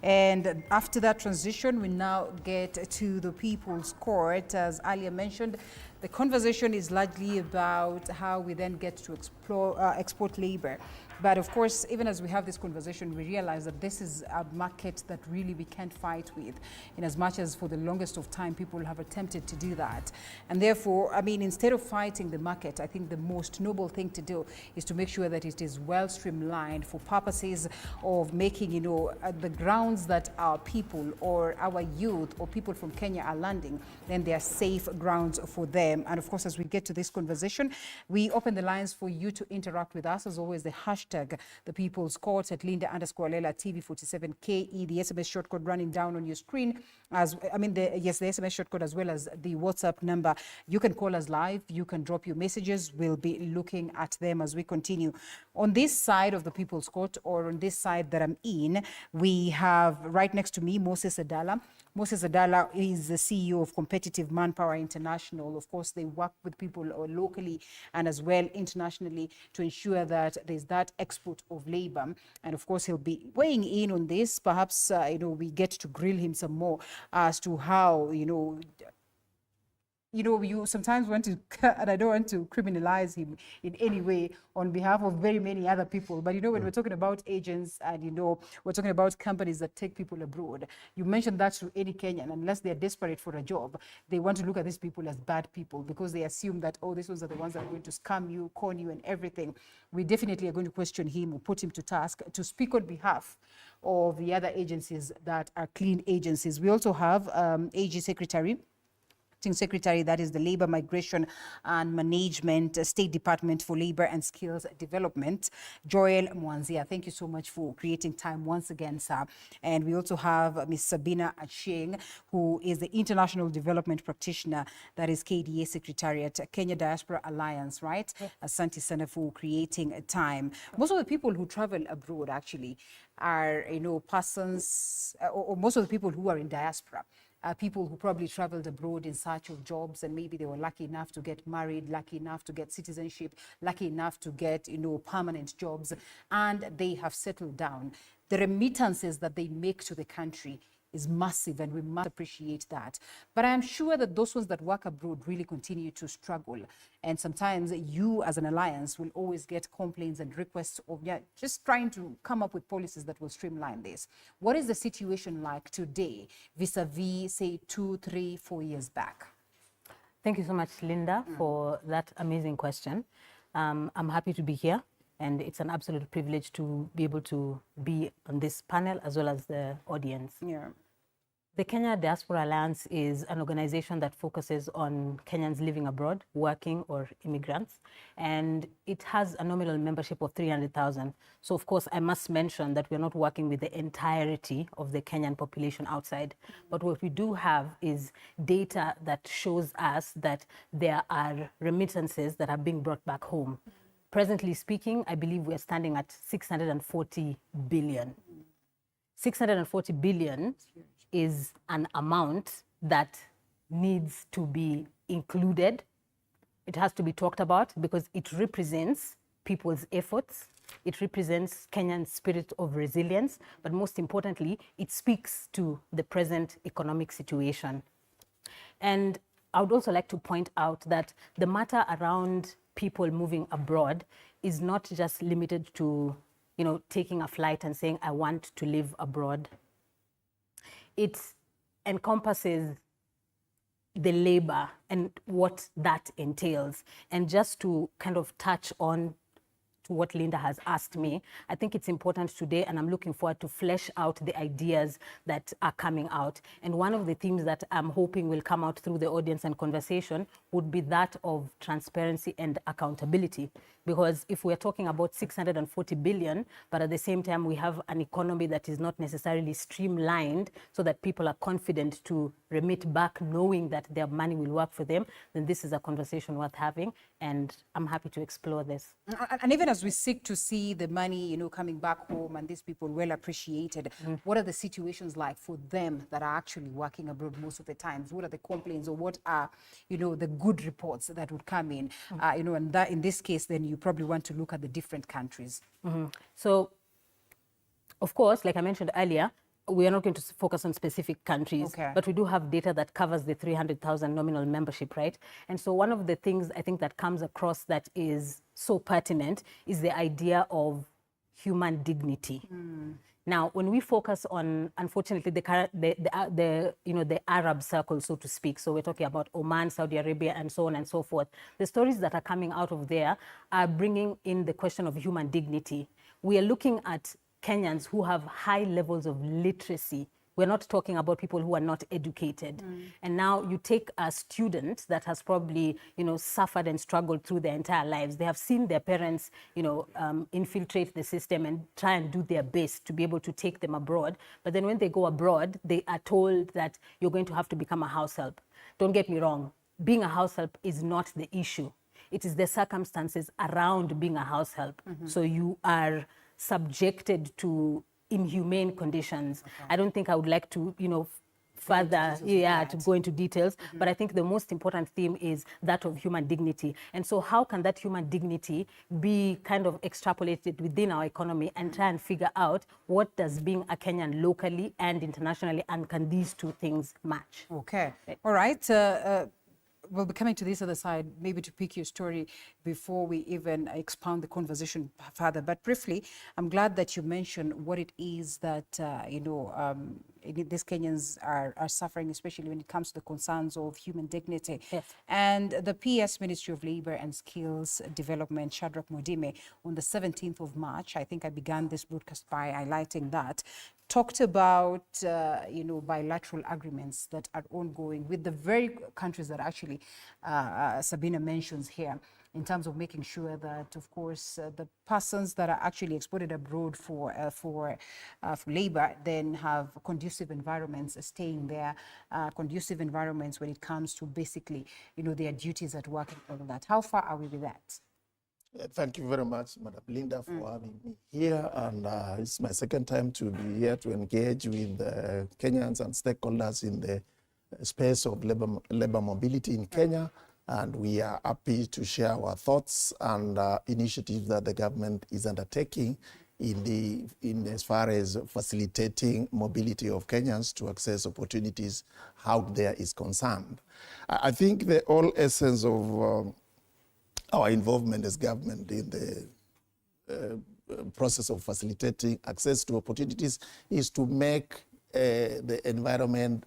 Speaker 1: And after that transition, we now get to the People's Court. As earlier mentioned, the conversation is largely about how we then get to export labor. But of course, even as we have this conversation, we realize that this is a market that really we can't fight with, in as much as for the longest of time, people have attempted to do that. And therefore, I mean, instead of fighting the market, I think the most noble thing to do is to make sure that it is well streamlined for purposes of making, you know, the grounds that our people or our youth or people from Kenya are landing, then they are safe grounds for them. And of course, as we get to this conversation, we open the lines for you to interact with us. As always, the hashtag The People's Court at Linda_Alela TV47 KE, the SMS short code running down on your screen. As I mean, the SMS short code as well as the WhatsApp number. You can call us live. You can drop your messages. We'll be looking at them as we continue. On this side of the People's Court, or on this side that I'm in, we have right next to me Moses Adala. Moses Adala is the CEO of Competitive Manpower International. Of course, they work with people locally and as well internationally to ensure that there's that export of labor. And of course, he'll be weighing in on this. Perhaps, you know, we get to grill him some more as to how, you sometimes want to, and I don't want to criminalize him in any way on behalf of very many other people. But, when we're talking about agents and, we're talking about companies that take people abroad, you mentioned that to any Kenyan, unless they're desperate for a job, they want to look at these people as bad people because they assume that, oh, these ones are the ones that are going to scam you, con you and everything. We definitely are going to question him or put him to task to speak on behalf of the other agencies that are clean agencies. We also have AG Secretary, that is the Labor, Migration and Management, State Department for Labor and Skills Development, Joel Mwanzia. Thank you so much for creating time once again, sir. And we also have Ms. Sabina Acheng, who is the International Development Practitioner, that is KDA Secretariat, Kenya Diaspora Alliance, right? Yeah. Asante sana for creating time. Most of the people who travel abroad actually are, persons, or most of the people who are in diaspora, people who probably traveled abroad in search of jobs, and maybe they were lucky enough to get married, lucky enough to get citizenship, lucky enough to get, permanent jobs, and they have settled down. The remittances that they make to the country is massive, and we must appreciate that. But I'm sure that those ones that work abroad really continue to struggle. And sometimes you as an alliance will always get complaints and requests of just trying to come up with policies that will streamline this. What is the situation like today vis-a-vis, say, 2, 3, 4 years back?
Speaker 4: Thank you so much, Linda, for that amazing question. I'm happy to be here. And it's an absolute privilege to be able to be on this panel as well as the audience. Yeah. The Kenya Diaspora Alliance is an organization that focuses on Kenyans living abroad, working, or immigrants. And it has a nominal membership of 300,000. So, of course, I must mention that we're not working with the entirety of the Kenyan population outside. But what we do have is data that shows us that there are remittances that are being brought back home. Presently speaking, I believe we're standing at 640 billion. 640 billion is an amount that needs to be included. It has to be talked about because it represents people's efforts. It represents Kenyan spirit of resilience, but most importantly, it speaks to the present economic situation. And I would also like to point out that the matter around people moving abroad is not just limited to, taking a flight and saying, I want to live abroad. It encompasses the labor and what that entails. And just to kind of touch on to what Linda has asked me, I think it's important today, and I'm looking forward to flesh out the ideas that are coming out. And one of the themes that I'm hoping will come out through the audience and conversation would be that of transparency and accountability. Because if we're talking about 640 billion, but at the same time we have an economy that is not necessarily streamlined so that people are confident to remit back knowing that their money will work for them, then this is a conversation worth having, and I'm happy to explore this.
Speaker 1: And even as we seek to see the money, coming back home and these people well appreciated, what are the situations like for them that are actually working abroad most of the times? What are the complaints, or what are, the good reports that would come in? And that in this case, then you probably want to look at the different countries.
Speaker 4: So, of course, like I mentioned earlier, we are not going to focus on specific countries,
Speaker 1: Okay.
Speaker 4: but we do have data that covers the 300,000 nominal membership, right? And so one of the things I think that comes across that is so pertinent is the idea of human dignity. Now, when we focus on, unfortunately, the Arab circle, so to speak, so we're talking about Oman, Saudi Arabia, and so on and so forth, the stories that are coming out of there are bringing in the question of human dignity. We are looking at Kenyans who have high levels of literacy. We're not talking about people who are not educated. And now you take a student that has probably, suffered and struggled through their entire lives. They have seen their parents, infiltrate the system and try and do their best to be able to take them abroad. But then when they go abroad, they are told that you're going to have to become a house help. Don't get me wrong. Being a house help is not the issue. It is the circumstances around being a house help. So you are subjected to inhumane conditions. I don't think I would like to, further, to go into details, but I think the most important theme is that of human dignity. And so how can that human dignity be kind of extrapolated within our economy and try and figure out what does being a Kenyan locally and internationally, and can these two things match?
Speaker 1: Okay. All right. We'll be coming to this other side, maybe to pick your story before we even expound the conversation further. But briefly, I'm glad that you mentioned what it is that, these Kenyans are suffering, especially when it comes to the concerns of human dignity.
Speaker 4: Yes.
Speaker 1: And the PS Ministry of Labour and Skills Development, Shadrach Modime, on the 17th of March, I think I began this broadcast by highlighting that, talked about, bilateral agreements that are ongoing with the very countries that actually Sabina mentions here, in terms of making sure that, of course, the persons that are actually exported abroad for labor then have conducive environments staying there, conducive environments when it comes to basically, their duties at work and all of that. How far are we with that?
Speaker 29: Thank you very much, Madam Linda, for having me here. And it's my second time to be here to engage with Kenyans and stakeholders in the space of labor mobility in Kenya. And we are happy to share our thoughts and initiatives that the government is undertaking in as far as facilitating mobility of Kenyans to access opportunities out there is concerned. I think the whole essence of our involvement as government in the process of facilitating access to opportunities is to make the environment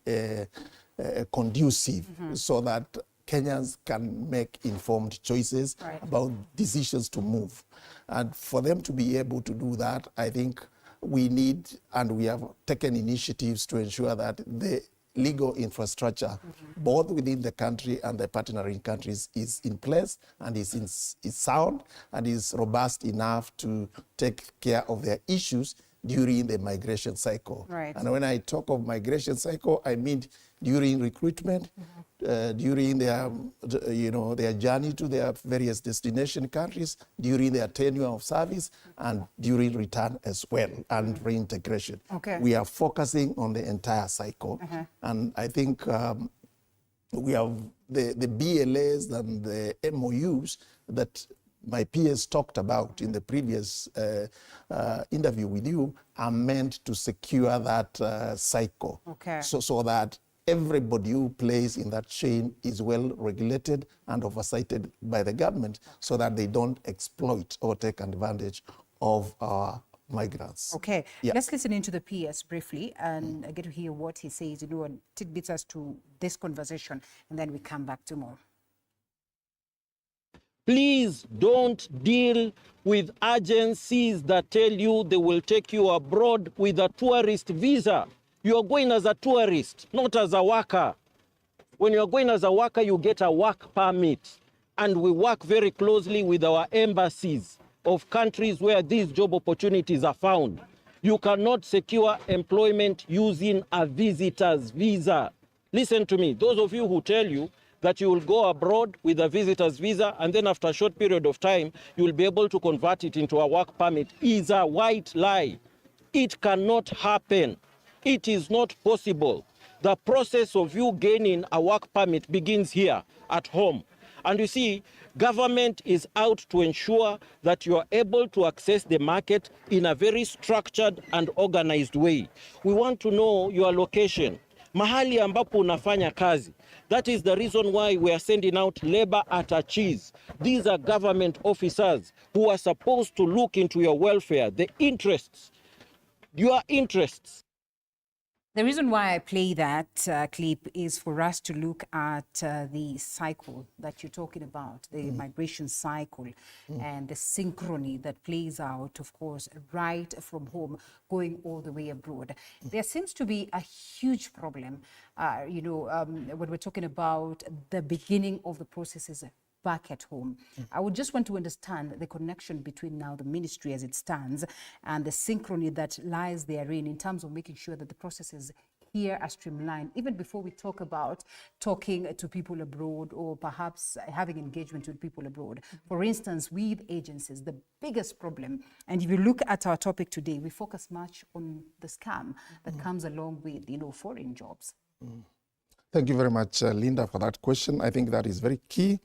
Speaker 29: conducive so that Kenyans can make informed choices about decisions to move. And for them to be able to do that, I think we need, and we have taken initiatives to ensure that the legal infrastructure, both within the country and the partnering countries, is in place and is sound and is robust enough to take care of their issues during the migration cycle.
Speaker 1: Right.
Speaker 29: And when I talk of migration cycle, I mean during recruitment, during their, their journey to their various destination countries, during their tenure of service, and during return as well, and reintegration.
Speaker 1: Okay.
Speaker 29: We are focusing on the entire cycle. And I think we have the BLAs and the MOUs that my peers talked about in the previous interview with you are meant to secure that cycle.
Speaker 1: Okay.
Speaker 29: So that everybody who plays in that chain is well regulated and oversighted by the government so that they don't exploit or take advantage of our migrants.
Speaker 1: Okay,
Speaker 29: Yeah.
Speaker 1: let's listen into the PS briefly and get to hear what he says, and tidbits as to this conversation, and then we come back to more.
Speaker 5: Please don't deal with agencies that tell you they will take you abroad with a tourist visa. You are going as a tourist, not as a worker. When you are going as a worker, you get a work permit. And we work very closely with our embassies of countries where these job opportunities are found. You cannot secure employment using a visitor's visa. Listen to me, those of you who tell you that you will go abroad with a visitor's visa and then after a short period of time, you will be able to convert it into a work permit is a white lie. It cannot happen. It is not possible. The process of you gaining a work permit begins here at home. And you see, government is out to ensure that you are able to access the market in a very structured and organized way. We want to know your location, mahali ambapo unafanya kazi. That is the reason why we are sending out labor attaches. These are government officers who are supposed to look into your welfare, the interests, your interests.
Speaker 1: The reason why I play that clip is for us to look at the cycle that you're talking about, the migration cycle, and the synchrony that plays out, of course, right from home, going all the way abroad. There seems to be a huge problem, when we're talking about the beginning of the processes back at home. I would just want to understand the connection between now the ministry as it stands and the synchrony that lies therein in terms of making sure that the processes here are streamlined, even before we talk about talking to people abroad or perhaps having engagement with people abroad. For instance, with agencies, the biggest problem, and if you look at our topic today, we focus much on the scam that comes along with, foreign jobs.
Speaker 29: Thank you very much, Linda, for that question. I think that is very key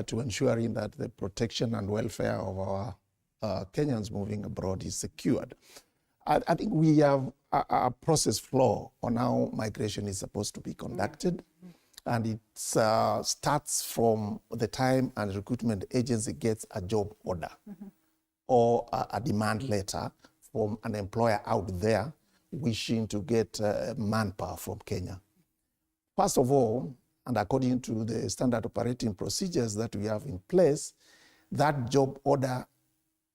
Speaker 29: to ensuring that the protection and welfare of our Kenyans moving abroad is secured. I think we have a process flow on how migration is supposed to be conducted. And it starts from the time a recruitment agency gets a job order or a demand letter from an employer out there wishing to get manpower from Kenya. First of all, and according to the standard operating procedures that we have in place, that job order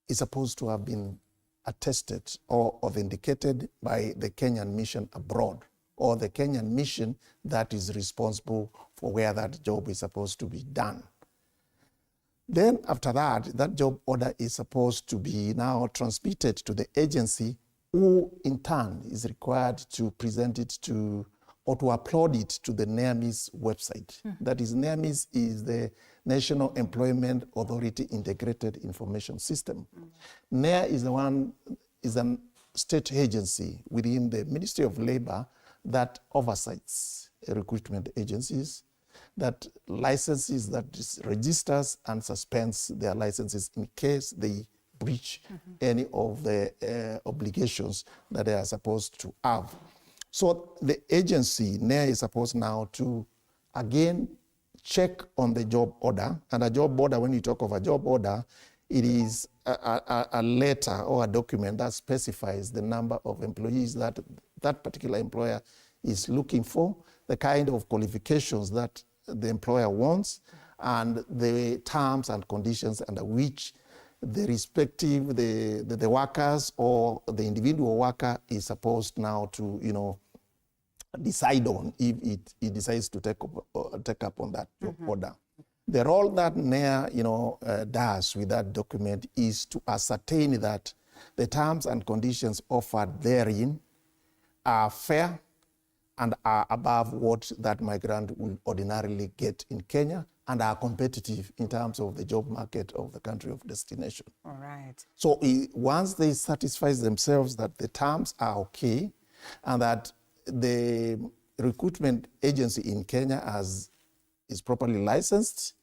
Speaker 29: is supposed to have been attested or authenticated by the Kenyan mission abroad, or the Kenyan mission that is responsible for where that job is supposed to be done. Then after that, that job order is supposed to be now transmitted to the agency, who in turn is required to present it to or to upload it to the NEAMIS website. That is, NEAMIS is the National Employment Authority Integrated Information System. NEA is a state agency within the Ministry of Labor that oversees recruitment agencies, that licenses, that registers and suspends their licenses in case they breach any of the obligations that they are supposed to have. So the agency, NEA, is supposed now to, again, check on the job order. And a job order, when you talk of a job order, it is a letter or a document that specifies the number of employees that that particular employer is looking for, the kind of qualifications that the employer wants, and the terms and conditions under which the respective, the workers or the individual worker is supposed now to, decide on if it decides to take up on that job order. The role that NEA, does with that document is to ascertain that the terms and conditions offered therein are fair and are above what that migrant will ordinarily get in Kenya and are competitive in terms of the job market of the country of destination.
Speaker 1: All right.
Speaker 29: So once they satisfy themselves that the terms are okay and that the recruitment agency in Kenya is properly licensed,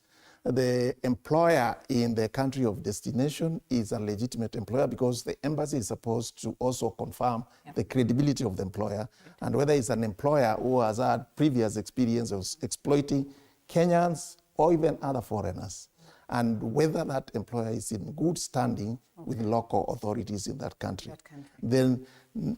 Speaker 29: the employer in the country of destination is a legitimate employer, because the embassy is supposed to also confirm the credibility of the employer and whether it's an employer who has had previous experience of exploiting Kenyans or even other foreigners, and whether that employer is in good standing with local authorities in that country. Then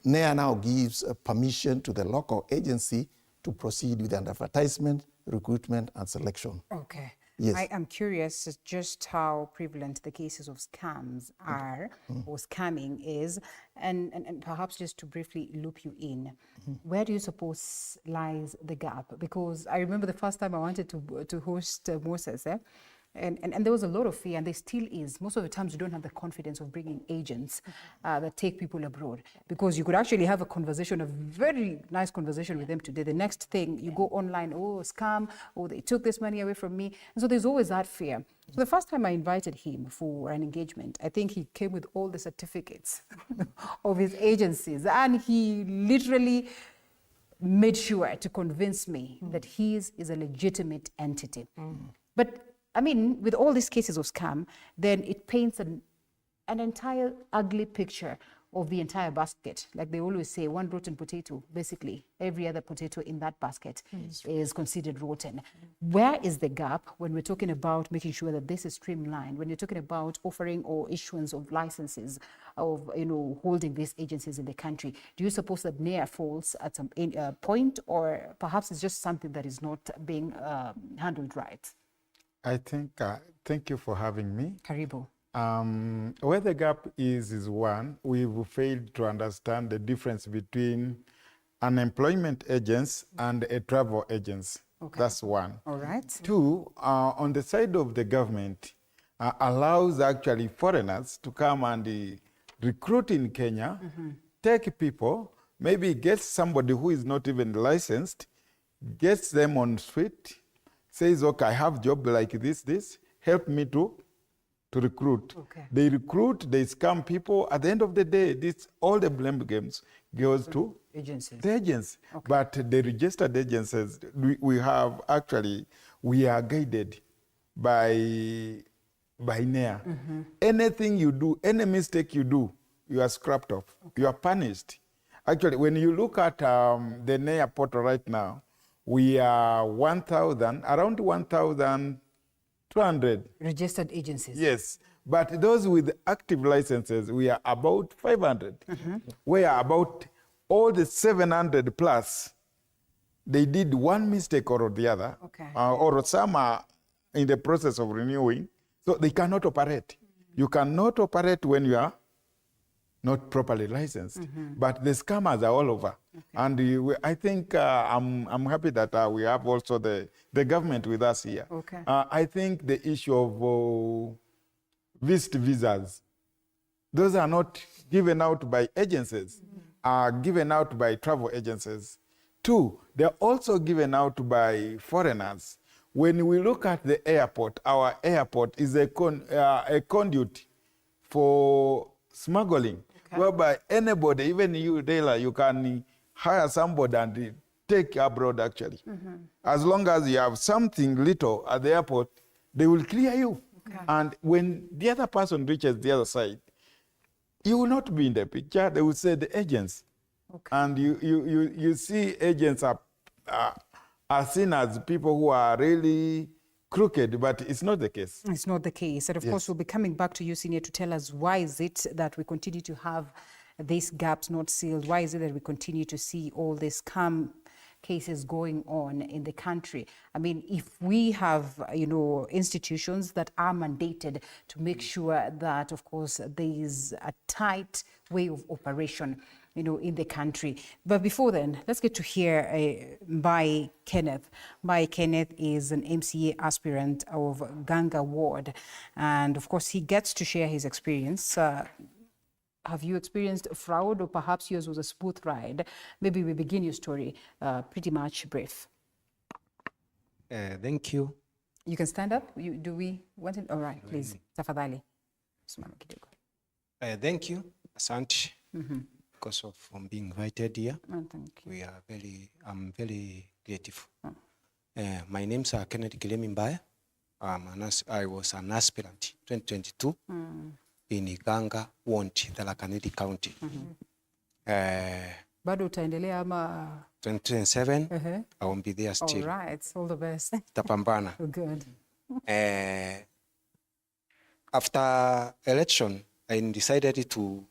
Speaker 29: NEA now gives permission to the local agency to proceed with an advertisement, recruitment, and selection.
Speaker 1: Okay.
Speaker 29: Yes.
Speaker 1: I am curious just how prevalent the cases of scams are, or scamming is, and perhaps just to briefly loop you in, where do you suppose lies the gap? Because I remember the first time I wanted to host Moses, and there was a lot of fear, and there still is. Most of the times you don't have the confidence of bringing agents that take people abroad, because you could actually have a conversation, a very nice conversation with them today. The next thing, you go online, oh, scam, oh, they took this money away from me. And so there's always that fear. So the first time I invited him for an engagement, I think he came with all the certificates of his agencies, and he literally made sure to convince me that his is a legitimate entity. But I mean, with all these cases of scam, then it paints an entire ugly picture of the entire basket. Like they always say, one rotten potato, basically, every other potato in that basket is considered rotten. Where is the gap when we're talking about making sure that this is streamlined, when you're talking about offering or issuance of licenses of, holding these agencies in the country? Do you suppose that NEA falls at some point, or perhaps it's just something that is not being handled right?
Speaker 6: I think, thank you for having me.
Speaker 1: Karibu.
Speaker 6: Where the gap is one, we've failed to understand the difference between an employment agents and a travel agents. Okay. That's one.
Speaker 1: All right.
Speaker 6: Two, on the side of the government, allows actually foreigners to come and recruit in Kenya, take people, maybe get somebody who is not even licensed, gets them on street, says, okay, I have job like this, help me to recruit. Okay. They recruit, they scam people. At the end of the day, all the blame games goes to
Speaker 1: agencies.
Speaker 6: The agents. Okay. But the registered agencies, we are guided by NEA. Anything you do, any mistake you do, you are scrapped off. Okay. You are punished. Actually, when you look at the NEA portal right now, we are around 1,200
Speaker 1: registered agencies.
Speaker 6: Yes, but those with active licenses, we are about 500. We are about all the 700 plus. They did one mistake or the other, or some are in the process of renewing, so they cannot operate. You cannot operate when you are not properly licensed. But the scammers are all over. And I think I'm happy that we have also the government with us here. I think the issue of visit visas, those are not given out by agencies, are given out by travel agencies. Two, they're also given out by foreigners. When we look at the airport, our airport is a conduit for smuggling, whereby anybody, even you, Alela, you can hire somebody and take abroad actually. As long as you have something little at the airport, they will clear you. And when the other person reaches the other side, you will not be in the picture. They will say the agents. And you see agents are seen as people who are really crooked, but it's not the case.
Speaker 1: It's not the case. And of course, we'll be coming back to you, Senior, to tell us why is it that we continue to have these gaps not sealed? Why is it that we continue to see all these scam cases going on in the country? I mean, if we have, institutions that are mandated to make sure that, of course, there is a tight way of operation, in the country. But before then, let's get to hear by Kenneth. By Kenneth is an MCA aspirant of Ganga Ward. And of course, he gets to share his experience. Have you experienced fraud, or perhaps yours was a smooth ride? Maybe we begin your story pretty much brief.
Speaker 7: Thank you.
Speaker 1: You can stand up. Do we want it? All right, please. Tafadhali.
Speaker 7: Thank you, Asante, because of being invited here.
Speaker 1: Oh, thank you.
Speaker 7: I'm very grateful. My name's Kenneth Mbaya. I was an aspirant 2022 in Ganga Ward, Tharaka County.
Speaker 1: Bado utaendelea ama
Speaker 7: 2027, I won't be there still.
Speaker 1: All right, all the best.
Speaker 7: Tapambana.
Speaker 1: Good.
Speaker 7: After election, I decided to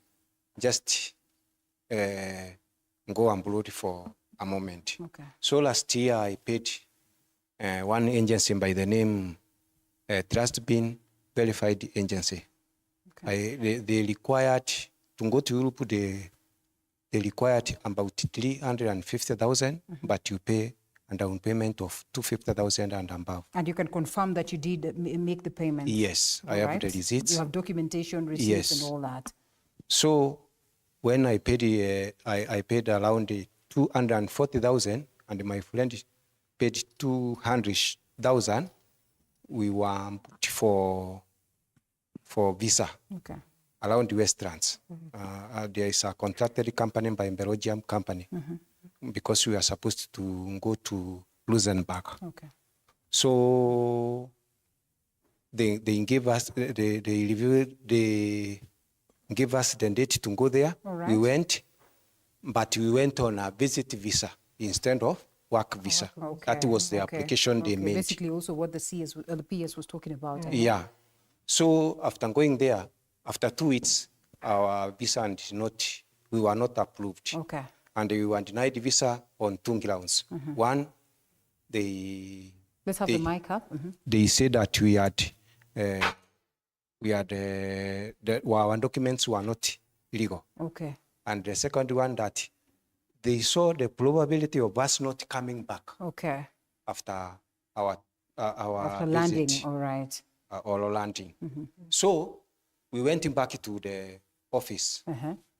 Speaker 7: just go abroad for a moment. So last year, I paid one agency by the name Trust Being Verified Agency. They required, to go to Europe, they required about 350,000, but you pay a down payment of 250,000 and above.
Speaker 1: And you can confirm that you did make the payment?
Speaker 7: Yes, I have the receipts.
Speaker 1: You have documentation, receipts, and all that?
Speaker 7: So when I paid, I paid around 240,000, and my friend paid 200,000. We were booked for visa around Westlands. There is a contracted company by a Belgium company, because we are supposed to go to Luxembourg. So they give us they give us the date to go there.
Speaker 1: All right.
Speaker 7: We went, but we went on a visit visa instead of work visa.
Speaker 1: Okay.
Speaker 7: That was the application they made.
Speaker 1: Basically, also what the PS was talking about.
Speaker 7: Yeah. So after going there, after 2 weeks, our visa we were not approved.
Speaker 1: Okay.
Speaker 7: And we were denied visa on 2 grounds. One,
Speaker 1: let's have the mic up.
Speaker 7: They said that our documents were not legal.
Speaker 1: Okay.
Speaker 7: And the second one, that they saw the probability of us not coming back.
Speaker 1: Okay.
Speaker 7: After our
Speaker 1: after
Speaker 7: visit,
Speaker 1: landing, all right.
Speaker 7: Or landing. So we went back to the office.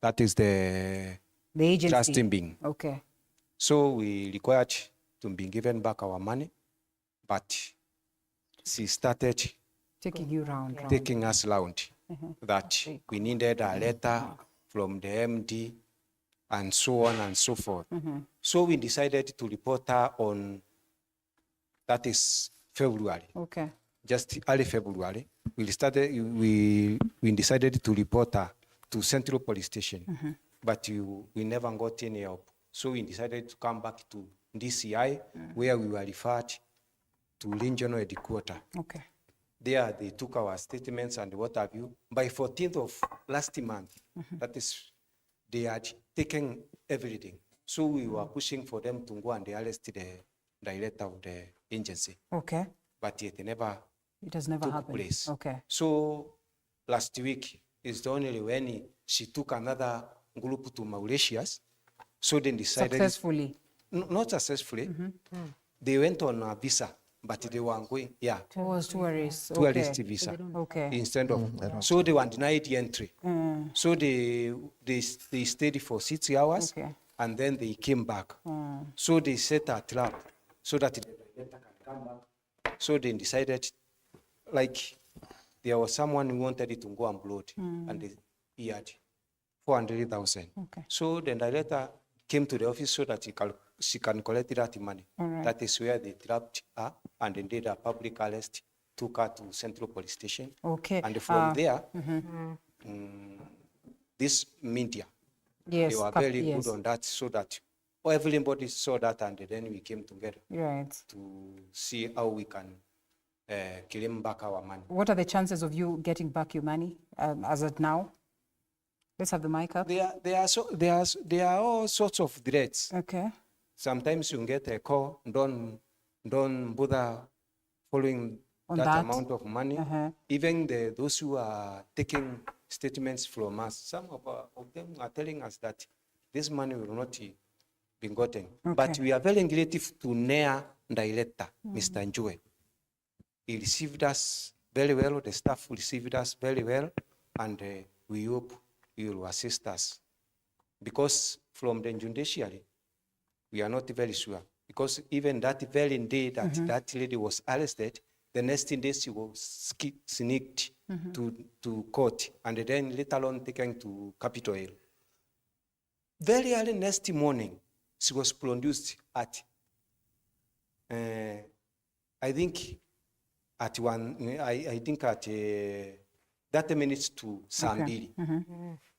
Speaker 7: That is the
Speaker 1: agency.
Speaker 7: Trusting being.
Speaker 1: Okay.
Speaker 7: So we required to be given back our money, but she started
Speaker 1: taking you round.
Speaker 7: Taking us round. That we needed a letter from the MD and so on and so forth. So we decided to report her on, that is February.
Speaker 1: Okay.
Speaker 7: Just early February, we decided to report her to Central Police Station, but we never got any help. So we decided to come back to DCI, where we were referred to regional headquarters.
Speaker 1: Okay.
Speaker 7: There they took our statements and what have you. By 14th of last month, that is, they had taken everything. So we were pushing for them to go and arrest the director of the agency.
Speaker 1: Okay.
Speaker 7: But it
Speaker 1: has never
Speaker 7: took
Speaker 1: happened.
Speaker 7: place.
Speaker 1: Okay.
Speaker 7: So last week is the only when she took another group to Mauritius. So they decided
Speaker 1: successfully.
Speaker 7: Not successfully. They went on a visa, but they were going,
Speaker 1: It was tourists.
Speaker 7: Tourist visa.
Speaker 1: Okay.
Speaker 7: Instead of, so they were denied entry. So they stayed for 6 hours, and then they came back. So they set a trap so that the director can come back. So they decided, like, there was someone who wanted it to go and blood, and he had 400,000.
Speaker 1: Okay.
Speaker 7: So the director came to the office so that she can collect that money.
Speaker 1: Right.
Speaker 7: That is where they trapped her and they did a public arrest, took her to Central Police Station.
Speaker 1: Okay.
Speaker 7: And from there, this media, they were very good on that, so that everybody saw that, and then we came together to see how we can claim back our money.
Speaker 1: What are the chances of you getting back your money as of now? Let's have the mic up.
Speaker 7: There are all sorts of threats.
Speaker 1: Okay.
Speaker 7: Sometimes you get a call, don't bother following that amount of money. Even those who are taking statements from us, some of them are telling us that this money will not be gotten. But we are very grateful to NEA director, Mr. Njue. He received us very well, the staff received us very well, and we hope he will assist us. Because from the judiciary, we are not very sure. Because even that very day that that lady was arrested, the next day she was sneaked to court, and then later on taken to Capitol Hill. Very early next morning, she was produced at, I think at 30 minutes to Sambiri.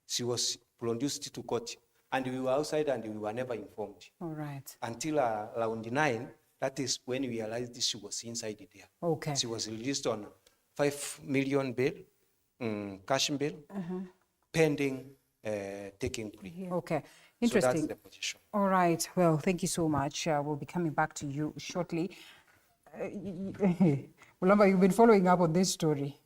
Speaker 7: She was produced to court, and we were outside and we were never informed.
Speaker 1: All right.
Speaker 7: Until around 9, that is when we realized she was inside there.
Speaker 1: Okay.
Speaker 7: She was released on 5 million bail, cash bail, pending taking plea.
Speaker 1: Okay. Interesting.
Speaker 7: So that's the position.
Speaker 1: All right. Well, thank you so much. We'll be coming back to you shortly. Mulamba, you've been following up on this story.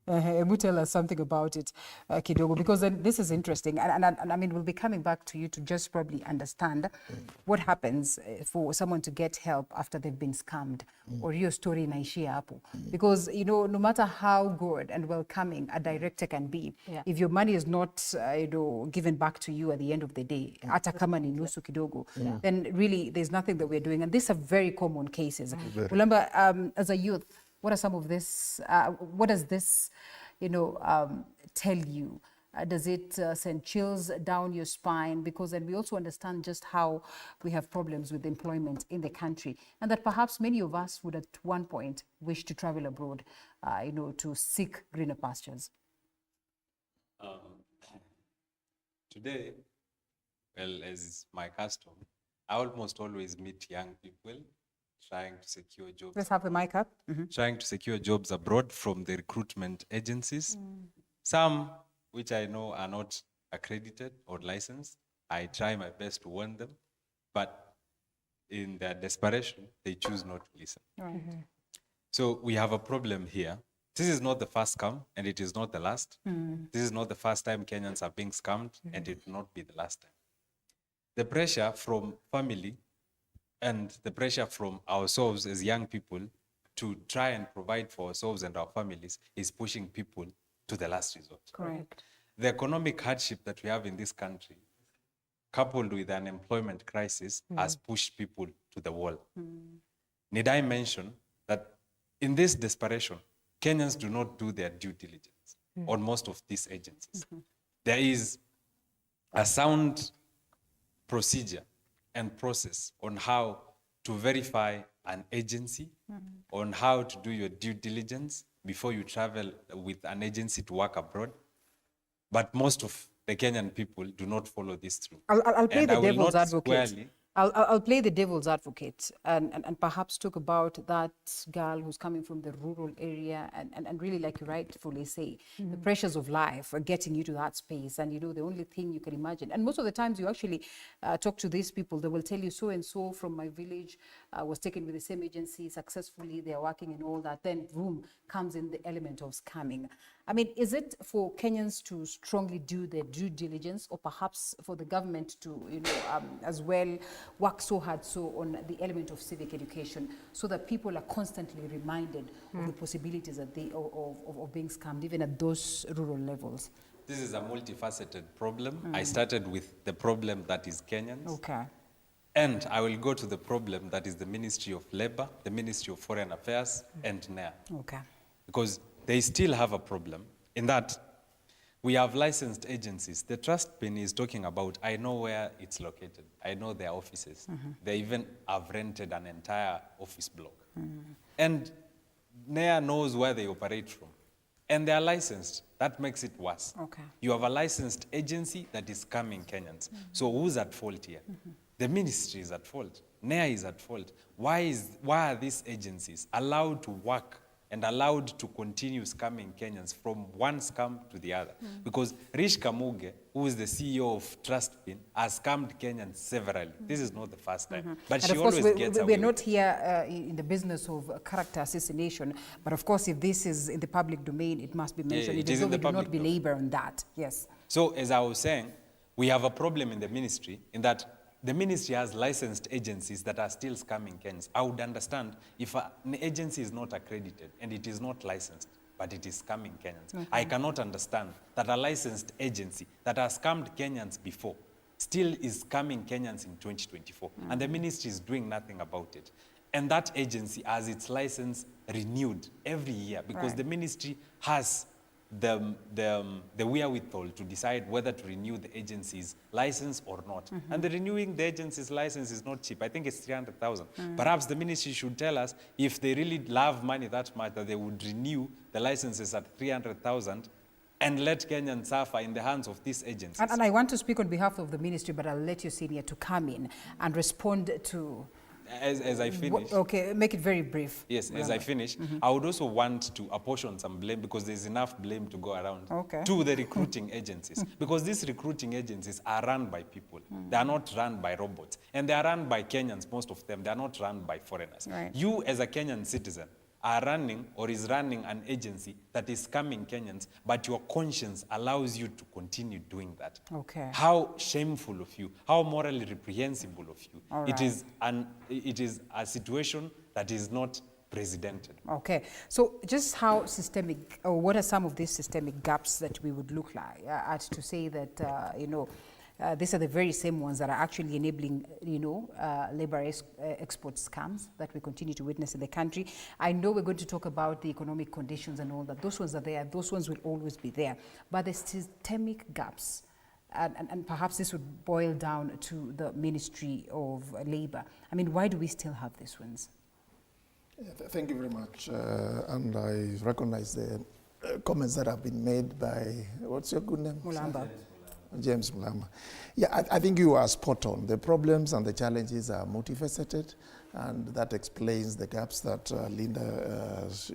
Speaker 1: Ebu, tell us something about it, Kidogo, because this is interesting. And I mean, we'll be coming back to you to just probably understand what happens for someone to get help after they've been scammed, or your story inaishia hapo. Because, you know, no matter how good and welcoming a director can be, if your money is not, given back to you at the end of the day, hata kama ni nusu kidogo, then really there's nothing that we're doing. And these are very common cases. Mulamba, as a youth, what are some of this, what does this, tell you Does it send chills down your spine? Because then we also understand just how we have problems with employment in the country, and that perhaps many of us would at one point wish to travel abroad, to seek greener pastures.
Speaker 2: Today, well, as is my custom, I almost always meet young people trying to secure jobs.
Speaker 1: Let's have the mic up.
Speaker 2: Trying to secure jobs abroad from the recruitment agencies. Some which I know are not accredited or licensed. I try my best to warn them, but in their desperation, they choose not to listen.
Speaker 1: Right.
Speaker 2: So we have a problem here. This is not the first scam, and it is not the last. This is not the first time Kenyans are being scammed, and it will not be the last time. The pressure from family and the pressure from ourselves as young people to try and provide for ourselves and our families is pushing people to the last resort.
Speaker 1: Correct.
Speaker 2: The economic hardship that we have in this country, coupled with an unemployment crisis, has pushed people to the wall. Need I mention that in this desperation, Kenyans do not do their due diligence on most of these agencies. There is a sound procedure and process on how to verify an agency, on how to do your due diligence before you travel with an agency to work abroad. But most of the Kenyan people do not follow this through.
Speaker 1: I'll play the devil's advocate.
Speaker 2: Squarely,
Speaker 1: I'll play the devil's advocate and perhaps talk about that girl who's coming from the rural area and really, like you rightfully say, the pressures of life are getting you to that space. And, the only thing you can imagine. And most of the times you actually talk to these people, they will tell you so-and-so from my village was taken with the same agency successfully, they're working and all that. Then, boom, comes in the element of scamming. I mean, is it for Kenyans to strongly do their due diligence, or perhaps for the government to, as well work so hard on the element of civic education, so that people are constantly reminded of the possibilities that of being scammed, even at those rural levels?
Speaker 2: this is a multifaceted problem. I started with the problem that is Kenyans.
Speaker 1: Okay.
Speaker 2: And I will go to the problem that is the Ministry of Labor, the Ministry of Foreign Affairs, and NEA.
Speaker 1: Okay.
Speaker 2: Because they still have a problem in that we have licensed agencies. The trust pin is talking about, I know where it's located. I know their offices. They even have rented an entire office block. And NEA knows where they operate from. And they are licensed. That makes it worse.
Speaker 1: Okay.
Speaker 2: You have a licensed agency that is scamming Kenyans. So who's at fault here? The ministry is at fault. NEA is at fault. Why are these agencies allowed to work and allowed to continue scamming Kenyans from one scam to the other? Because Rish Kamuge, who is the CEO of TrustPin, has scammed Kenyans severally. This is not the first time. But
Speaker 1: and
Speaker 2: she
Speaker 1: of course,
Speaker 2: always gets away.
Speaker 1: we're not here in the business of character assassination, but of course, if this is in the public domain, it must be mentioned.
Speaker 2: it is in the
Speaker 1: do not
Speaker 2: public
Speaker 1: belabor on that. Yes.
Speaker 2: So, as I was saying, we have a problem in the ministry in that the ministry has licensed agencies that are still scamming Kenyans. I would understand if an agency is not accredited and it is not licensed, but it is scamming Kenyans. I cannot understand that a licensed agency that has scammed Kenyans before still is scamming Kenyans in 2024, and the ministry is doing nothing about it. And that agency has its license renewed every year because the ministry has the wherewithal to decide whether to renew the agency's license or not. And the renewing the agency's license is not cheap. I think it's 300,000. Perhaps the ministry should tell us if they really love money that much that they would renew the licenses at 300,000 and let Kenyans suffer in the hands of these agencies.
Speaker 1: And I want to speak on behalf of the ministry, but I'll let you, Senior, to come in and respond to...
Speaker 2: As I finish.
Speaker 1: Okay, make it very brief.
Speaker 2: Yes, as I finish, I would also want to apportion some blame because there's enough blame to go around to the recruiting agencies. Because these recruiting agencies are run by people. They are not run by robots. And they are run by Kenyans, most of them. They are not run by foreigners. You, as a Kenyan citizen, are running or is running an agency that is scamming Kenyans, but your conscience allows you to continue doing that.
Speaker 1: Okay.
Speaker 2: How shameful of you, how morally reprehensible of you.
Speaker 1: All
Speaker 2: it is a situation that is not precedented.
Speaker 1: Okay, so just how systemic, or what are some of these systemic gaps that we would look like at to say that, these are the very same ones that are actually enabling, labor export scams that we continue to witness in the country. I know we're going to talk about the economic conditions and all that. Those ones are there. Those ones will always be there. But there's systemic gaps. And perhaps this would boil down to the Ministry of Labor. I mean, why do we still have these ones?
Speaker 29: Thank you very much. And I recognize the comments that have been made by, what's your good name?
Speaker 1: Mulamba.
Speaker 29: James Mulamba. Yeah, I think you are spot on. The problems and the challenges are multifaceted, and that explains the gaps that Linda has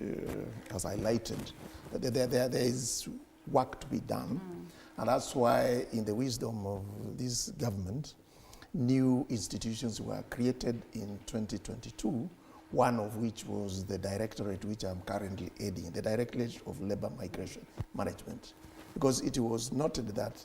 Speaker 29: highlighted. There is work to be done, and that's why, in the wisdom of this government, new institutions were created in 2022, one of which was the directorate which I'm currently heading, the Directorate of Labor Migration Management, because it was noted that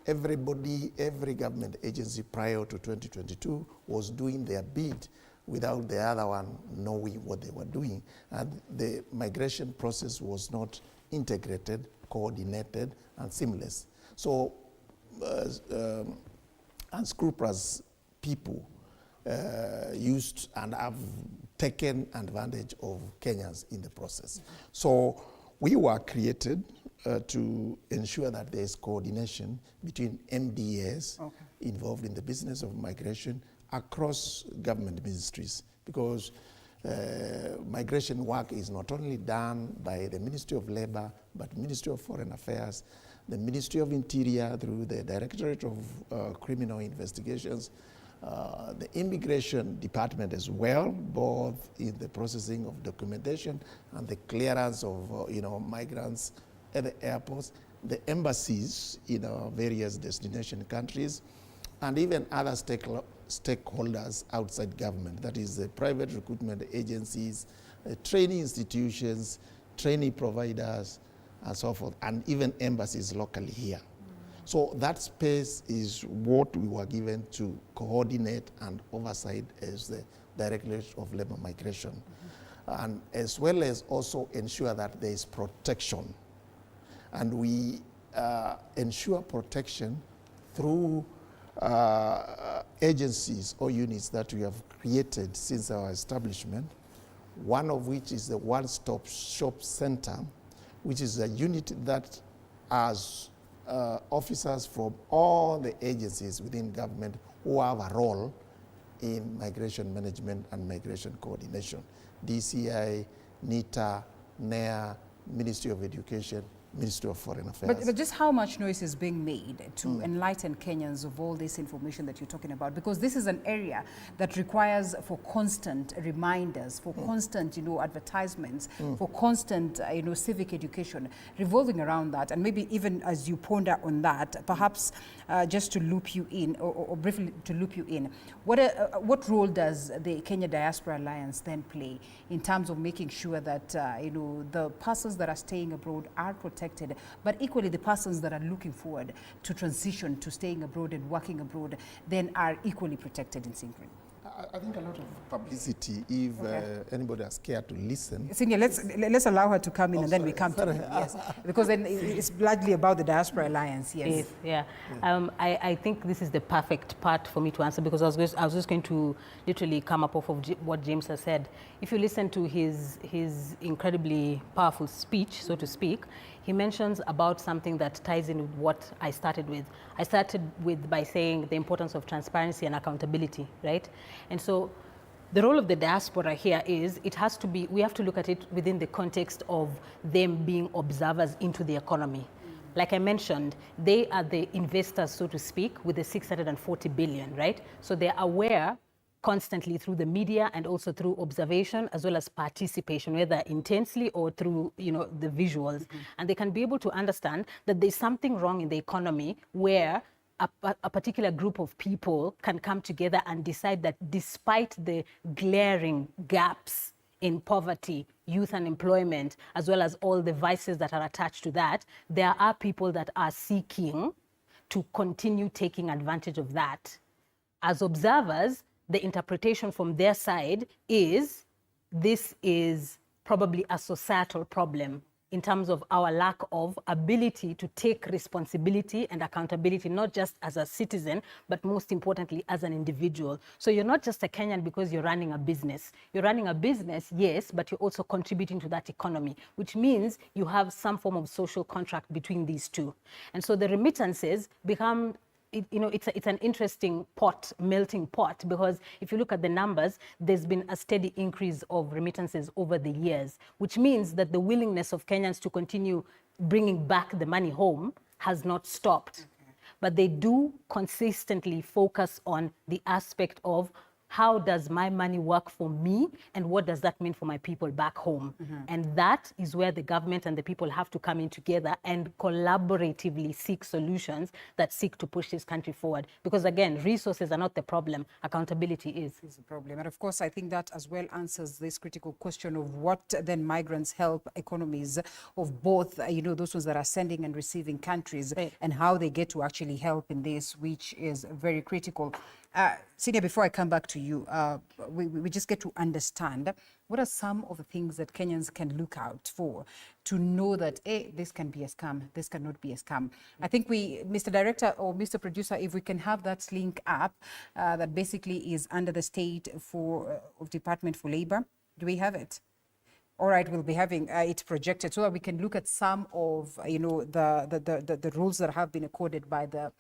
Speaker 29: every government agency prior to 2022 was doing their bit without the other one knowing what they were doing. And the migration process was not integrated, coordinated, and seamless. So unscrupulous people used and have taken advantage of Kenyans in the process. So we were created to ensure that there is coordination between MDAs involved in the business of migration across government ministries, because migration work is not only done by the Ministry of Labor, but Ministry of Foreign Affairs, the Ministry of Interior through the Directorate of Criminal Investigations, the Immigration Department as well, both in the processing of documentation and the clearance of migrants at the airports, the embassies in our various destination countries, and even other stakeholders outside government, that is the private recruitment agencies, training institutions, training providers, and so forth, and even embassies locally here. So that space is what we were given to coordinate and oversight as the Directorate of Labor Migration, and as well as also ensure that there is protection. And we ensure protection through agencies or units that we have created since our establishment, one of which is the One-Stop Shop Center, which is a unit that has officers from all the agencies within government who have a role in migration management and migration coordination. DCI, NITA, NEA, Ministry of Education, Ministry of Foreign Affairs.
Speaker 1: But just how much noise is being made to enlighten Kenyans of all this information that you're talking about? Because this is an area that requires for constant reminders, for constant, advertisements, for constant, civic education revolving around that. And maybe even as you ponder on that, perhaps just to loop you in, or briefly to loop you in, what role does the Kenya Diaspora Alliance then play in terms of making sure that, the persons that are staying abroad are protected, but equally the persons that are looking forward to transition to staying abroad and working abroad then are equally protected in Synchrony?
Speaker 29: I think a lot of publicity, if anybody is scared to listen.
Speaker 1: Senior, let's allow her to come in and then we come to you. Yes, because then it's largely about the Diaspora Alliance. Yes.
Speaker 4: Yeah. I think this is the perfect part for me to answer, because I was just going to literally come up off of what James has said. If you listen to his incredibly powerful speech, so to speak, he mentions about something that ties in with what I started with. I started by saying the importance of transparency and accountability, right? And so the role of the diaspora here is we have to look at it within the context of them being observers into the economy. Like I mentioned, they are the investors, so to speak, with the 640 billion, right? So they're aware constantly through the media and also through observation as well as participation, whether intensely or through the visuals. And they can be able to understand that there's something wrong in the economy where a particular group of people can come together and decide that despite the glaring gaps in poverty, youth unemployment, as well as all the vices that are attached to that, there are people that are seeking to continue taking advantage of that. As observers, the interpretation from their side is this is probably a societal problem. in terms of our lack of ability to take responsibility and accountability, not just as a citizen, but most importantly, as an individual. So you're not just a Kenyan because you're running a business. You're running a business, yes, but you're also contributing to that economy, which means you have some form of social contract between these two. And so the remittances become, it's an interesting pot, melting pot, because if you look at the numbers, there's been a steady increase of remittances over the years, which means that the willingness of Kenyans to continue bringing back the money home has not stopped. But they do consistently focus on the aspect of how does my money work for me and what does that mean for my people back home? And that is where the government and the people have to come in together and collaboratively seek solutions that seek to push this country forward. Because again, resources are not the problem, accountability is.
Speaker 1: Is the problem. And of course, I think that as well answers this critical question of what then migrants help economies of both, those ones that are sending and receiving countries, and how they get to actually help in this, which is very critical. Senior, before I come back to you, we just get to understand what are some of the things that Kenyans can look out for to know that, this can be a scam, this cannot be a scam. I think Mr. Director or Mr. Producer, if we can have that link up that basically is under the State of Department for Labor. Do we have it? All right, we'll be having it projected so that we can look at some of, the rules that have been accorded by the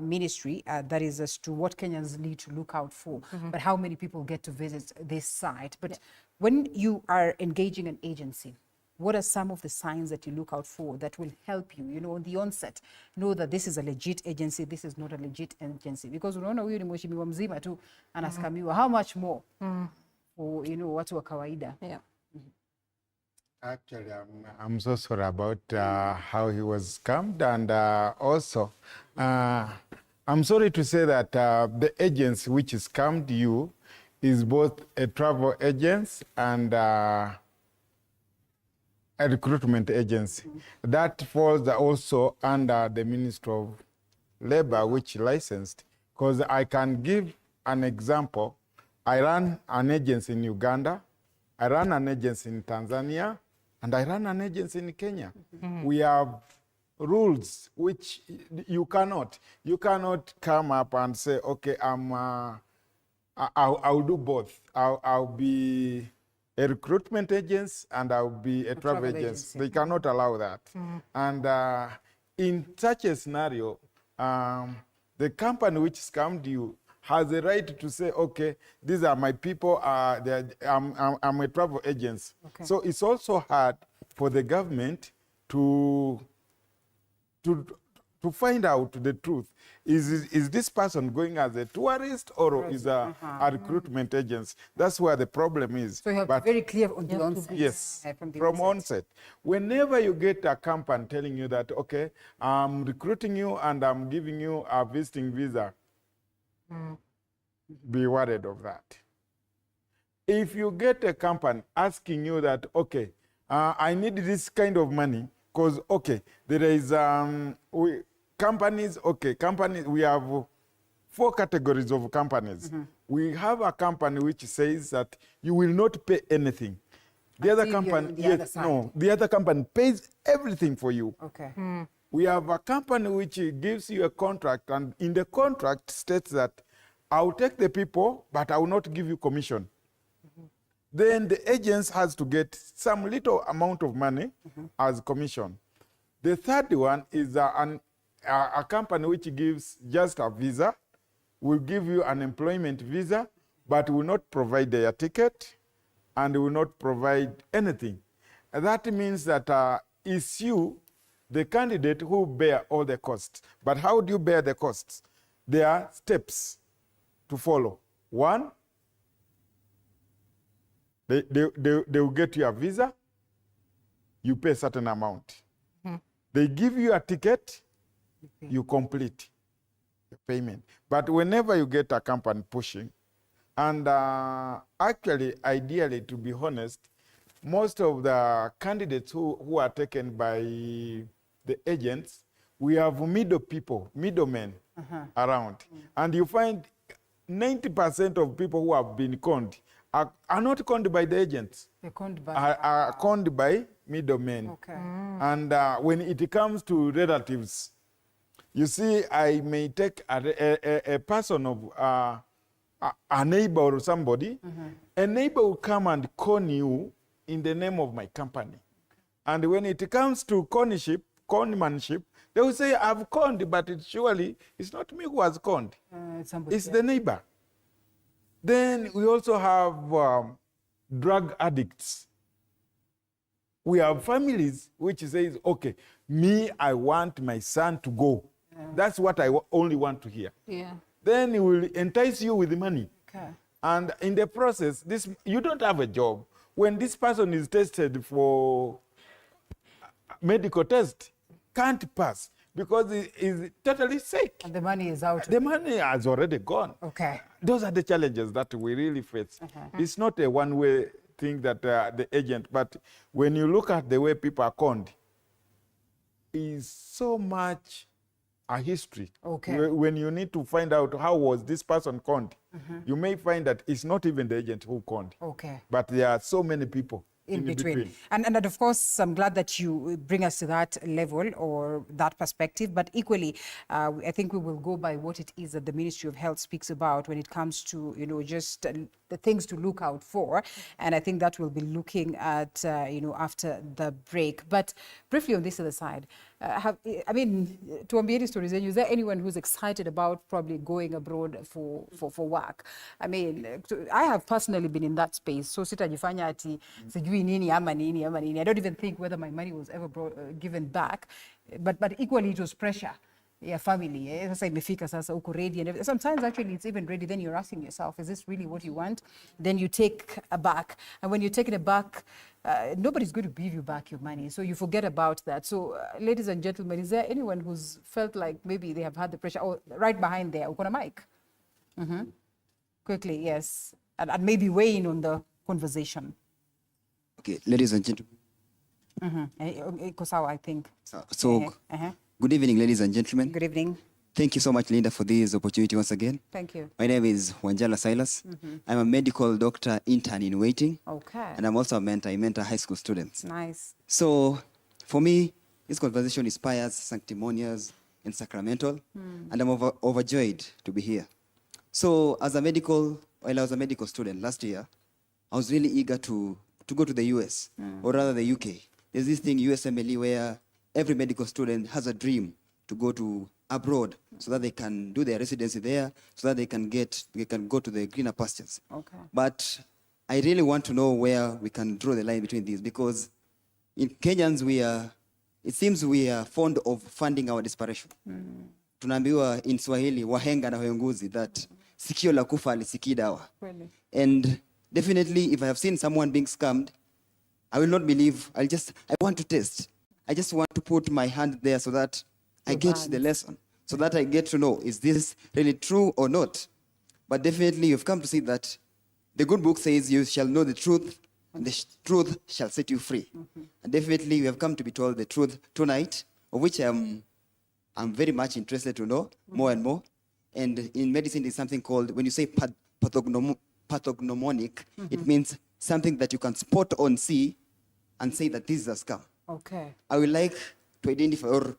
Speaker 1: ministry, that is as to what Kenyans need to look out for, but how many people get to visit this site. But when you are engaging an agency, what are some of the signs that you look out for that will help you, on the onset, know that this is a legit agency, this is not a legit agency? Because unaona huyu ni mheshimiwa mzima tu anaskamiwa. How much more for, watu wa kawaida?
Speaker 6: Actually, I'm so sorry about how he was scammed, and also I'm sorry to say that the agency which scammed you is both a travel agency and a recruitment agency. That falls also under the Ministry of Labor, which licensed. Because I can give an example. I run an agency in Uganda, I run an agency in Tanzania, and I run an agency in Kenya. We have rules which you cannot come up and say, okay, I'll do both. I'll be a recruitment agency and I'll be a travel agency. They cannot allow that. And in such a scenario, the company which scammed you has a right to say, okay, these are my people, I'm a travel agency. Okay. So it's also hard for the government to find out the truth. Is this person going as a tourist or is a recruitment agency? That's where the problem is.
Speaker 1: So you have to be very clear on the onset.
Speaker 6: Yes, from onset. Whenever you get a company telling you that, okay, I'm recruiting you and I'm giving you a visiting visa, be worried of that. If you get a company asking you that, okay, I need this kind of money, because, okay, there is companies, we have 4 categories of companies. We have a company which says that you will not pay anything. The other company, the other company pays everything for you.
Speaker 1: Okay.
Speaker 6: We have a company which gives you a contract, and in the contract states that I'll take the people, but I will not give you commission. Then the agent has to get some little amount of money as commission. The third one is a company which gives just a visa, will give you an employment visa, but will not provide their ticket and will not provide anything. And that means that it's you, the candidate, who bear all the costs. But how do you bear the costs? There are steps to follow. One, they will get you a visa, you pay a certain amount. They give you a ticket, you complete the payment. But whenever you get a company pushing, and actually, ideally, to be honest, most of the candidates who are taken by the agents, we have middlemen around. And you find 90% of people who have been conned are not conned by the agents. are conned by middlemen.
Speaker 1: Okay.
Speaker 6: And when it comes to relatives, you see, I may take a person of a neighbor or somebody. A neighbor will come and con you in the name of my company. And when it comes to conmanship, they will say, I've conned, but surely it's not me who has conned. It's the neighbor. Then we also have drug addicts. We have families which says, okay, me, I want my son to go. That's what I only want to hear.
Speaker 1: Yeah.
Speaker 6: Then he will entice you with money.
Speaker 1: Okay.
Speaker 6: And in the process, you don't have a job. When this person is tested for medical test, can't pass because he is totally sick.
Speaker 1: And the money is out.
Speaker 6: The money has already gone.
Speaker 1: Okay.
Speaker 6: Those are the challenges that we really face. It's not a one-way thing that the agent, but when you look at the way people are conned, is so much a history.
Speaker 1: Okay.
Speaker 6: When you need to find out how was this person conned, you may find that it's not even the agent who conned.
Speaker 1: Okay.
Speaker 6: But there are so many people
Speaker 1: in between. And of course, I'm glad that you bring us to that level or that perspective. But equally, I think we will go by what it is that the Ministry of Health speaks about when it comes to, just the things to look out for. And I think that we'll be looking at, after the break. But briefly on this other side, tuambieni stories zenyu, is there anyone who's excited about probably going abroad for work? I mean, I have personally been in that space. So sitajifanya ati sijui nini ama nini ama nini. I don't even think whether my money was ever given back. But equally, it was pressure. Yeah, family. Sasa imefika sasa uko ready, and sometimes actually it's even ready. Then you're asking yourself, is this really what you want? Then you take a back, and when you're taking it back, nobody's going to give you back your money, so you forget about that. So, ladies and gentlemen, is there anyone who's felt like maybe they have had the pressure? Oh, right behind there, uko na mic. Quickly, yes, and maybe weigh in on the conversation.
Speaker 8: Okay, ladies and gentlemen.
Speaker 1: Iko sawa, I think.
Speaker 8: So. Good evening, ladies and gentlemen.
Speaker 1: Good evening.
Speaker 8: Thank you so much, Linda, for this opportunity once again.
Speaker 1: Thank you.
Speaker 8: My name is Wanjala Silas. I'm a medical doctor intern in waiting.
Speaker 1: Okay.
Speaker 8: And I'm also a mentor. I mentor high school students.
Speaker 1: Nice.
Speaker 8: So, for me, this conversation inspires sanctimonious and sacramental. And I'm overjoyed to be here. So, while I was a medical student last year, I was really eager to go to the US, or rather the UK. There's this thing, USMLE, where every medical student has a dream to go to abroad so that they can do their residency there, so that they can go to the greener pastures.
Speaker 1: Okay.
Speaker 8: But I really want to know where we can draw the line between these, because in Kenyans it seems we are fond of funding our desperation. Tunaambiwa in Swahili, wahenga na wahenguzi, that sikio la kufa alisikii dawa.
Speaker 1: Really?
Speaker 8: And definitely, if I have seen someone being scammed, I will not believe. I want to test. I just want to put my hand there so that I get the lesson, so that I get to know, is this really true or not? But definitely you've come to see that the good book says you shall know the truth, and the truth shall set you free. And definitely you have come to be told the truth tonight, of which I'm very much interested to know more and more. And in medicine, there's something called, when you say pathognomonic, it means something that you can spot on, see, and say that this is a scam.
Speaker 1: Okay.
Speaker 8: I would like to identify or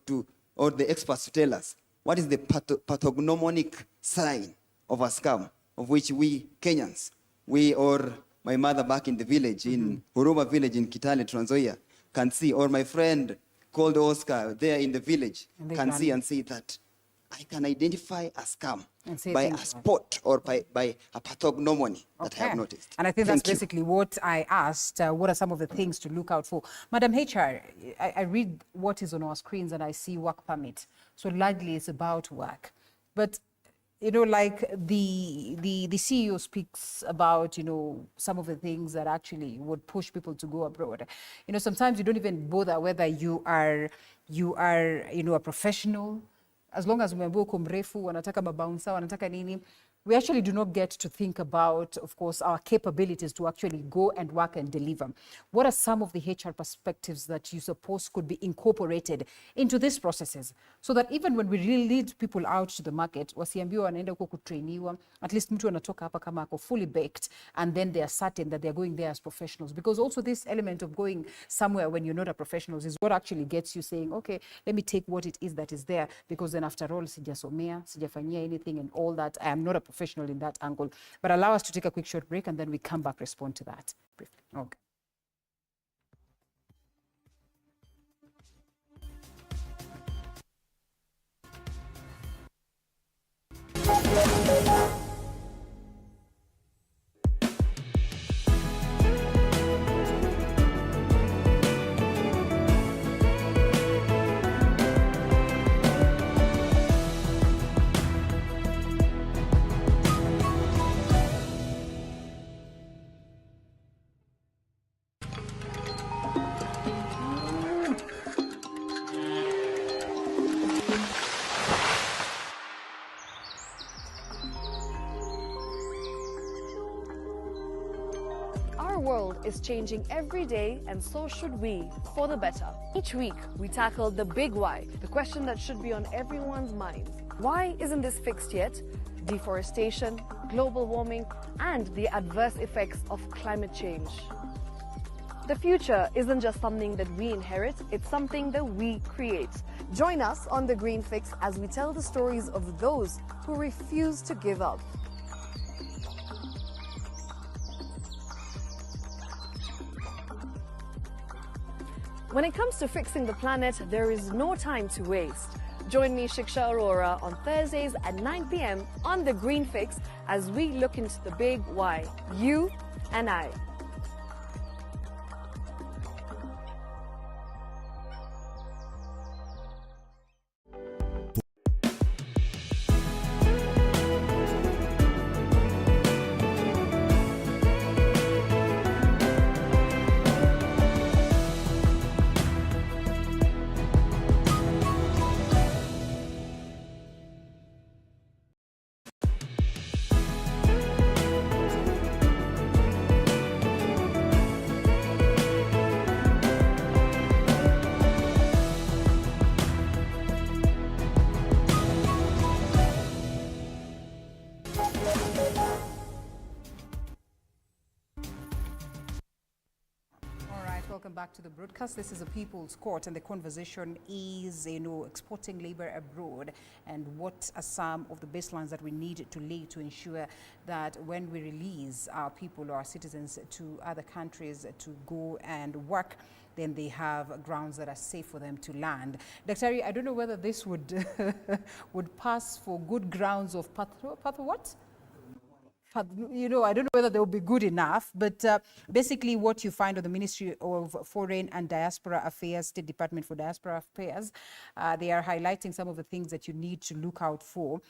Speaker 8: the experts to tell us what is the pathognomonic sign of a scam, of which we Kenyans, or my mother back in the village, in Huruma village in Kitale, Trans Nzoia, can see, or my friend called Oscar there in the village can see and say that I can identify a scam by a spot or by a pathognomony that I have noticed.
Speaker 1: And I think that's basically what I asked. What are some of the things to look out for? Madam HR, I read what is on our screens and I see work permit. So largely it's about work. But, like the CEO speaks about, some of the things that actually would push people to go abroad. Sometimes you don't even bother whether you are a professional. As long as umeambiwa uko mrefu, wanataka mabouncer, wanataka nini, we actually do not get to think about, of course, our capabilities to actually go and work and deliver. What are some of the HR perspectives that you suppose could be incorporated into these processes so that even when we really lead people out to the market, wasiambiwa wanaenda huko kutrainiwa, at least mtu anatoka hapa kama ako fully baked, and then they are certain that they're going there as professionals. Because also this element of going somewhere when you're not a professional is what actually gets you saying, okay, let me take what it is that is there, because then after all, sijasomea, sijafanyia anything and all that. I am not a professional in that angle. But allow us to take a quick short break and then we come back, respond to that briefly. Okay.
Speaker 3: Our world is changing every day, and so should we, for the better. Each week, we tackle the big why, the question that should be on everyone's mind. Why isn't this fixed yet? Deforestation, global warming, and the adverse effects of climate change. The future isn't just something that we inherit, it's something that we create.
Speaker 9: Join us on The Green Fix as we tell the stories of those who refuse to give up.
Speaker 3: When it comes to fixing the planet, there is no time to waste. Join me, Shiksha Arora, on Thursdays at 9 p.m. on The Green Fix as we look into the big why, you and I.
Speaker 1: Welcome back to the broadcast. This is a People's Court, and the conversation is, exporting labor abroad and what are some of the baselines that we need to lay to ensure that when we release our people or our citizens to other countries to go and work, then they have grounds that are safe for them to land. Daktari, I don't know whether this would would pass for good grounds of what? I don't know whether they will be good enough, but basically what you find on the Ministry of Foreign and Diaspora Affairs, State Department for Diaspora Affairs, they are highlighting some of the things that you need to look out for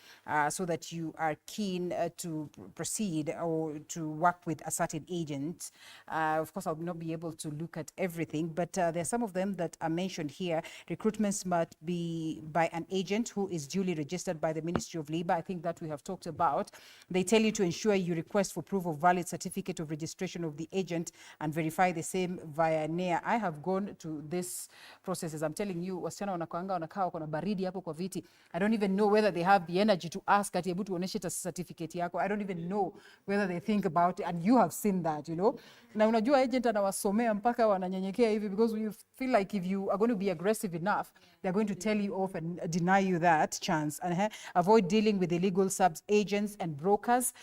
Speaker 1: so that you are keen to proceed or to work with a certain agent. Of course, I'll not be able to look at everything, but there are some of them that are mentioned here. Recruitments must be by an agent who is duly registered by the Ministry of Labor. I think that we have talked about. They tell you to ensure you request for proof of valid certificate of registration of the agent and verify the same via NEA. I have gone to this processes. I'm telling you, wasichana wanakuanga wanakaa wako na baridi hapo kwa viti. I don't even know whether they have the energy to ask ati hebu tuoneshe certificate yako. I don't even know whether they think about it, and you have seen that, Na unajua agent anawasomea mpaka wananyenyekea hivi, because you feel like if you are going to be aggressive enough, they're going to tell you off and deny you that chance. And avoid dealing with illegal subs agents and brokers.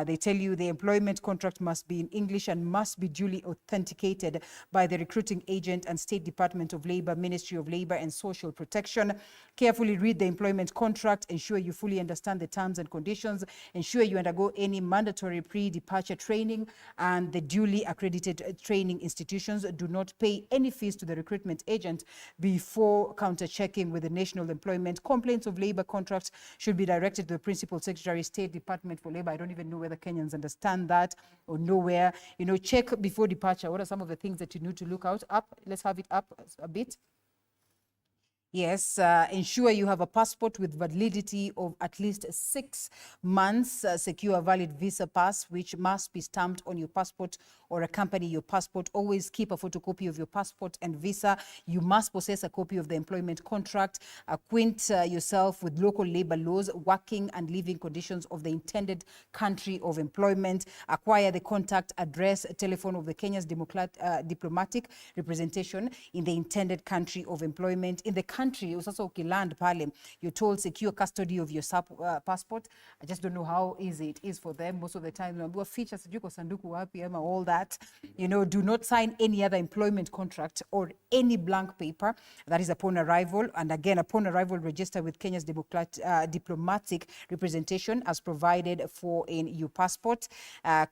Speaker 1: They tell you the employment contract must be in English and must be duly authenticated by the recruiting agent and State Department of Labor, Ministry of Labor and Social Protection. Carefully read the employment contract. Ensure you fully understand the terms and conditions. Ensure you undergo any mandatory pre-departure training, and the duly accredited training institutions do not pay any fees to the recruitment agent before counter-checking with the National Employment. Complaints of labor contracts should be directed to the Principal Secretary, State Department for Labor. I don't even know whether Kenyans understand that or nowhere. Check before departure. What are some of the things that you need to look out up? Let's have it up a bit. Yes, ensure you have a passport with validity of at least 6 months. Secure a valid visa pass, which must be stamped on your passport or accompany your passport. Always keep a photocopy of your passport and visa. You must possess a copy of the employment contract. Acquaint yourself with local labor laws, working and living conditions of the intended country of employment. Acquire the contact address, telephone of the Kenya's diplomatic representation in the intended country of employment. In the country, sasa ukiland pale, you're told secure custody of your passport. I just don't know how easy it is for them. Most of the time, unaambiwa ficha sijui kwa sanduku wapi ama all that. You know, do not sign any other employment contract or any blank paper. That is upon arrival. And again, upon arrival, register with Kenya's diplomatic representation as provided for in your passport.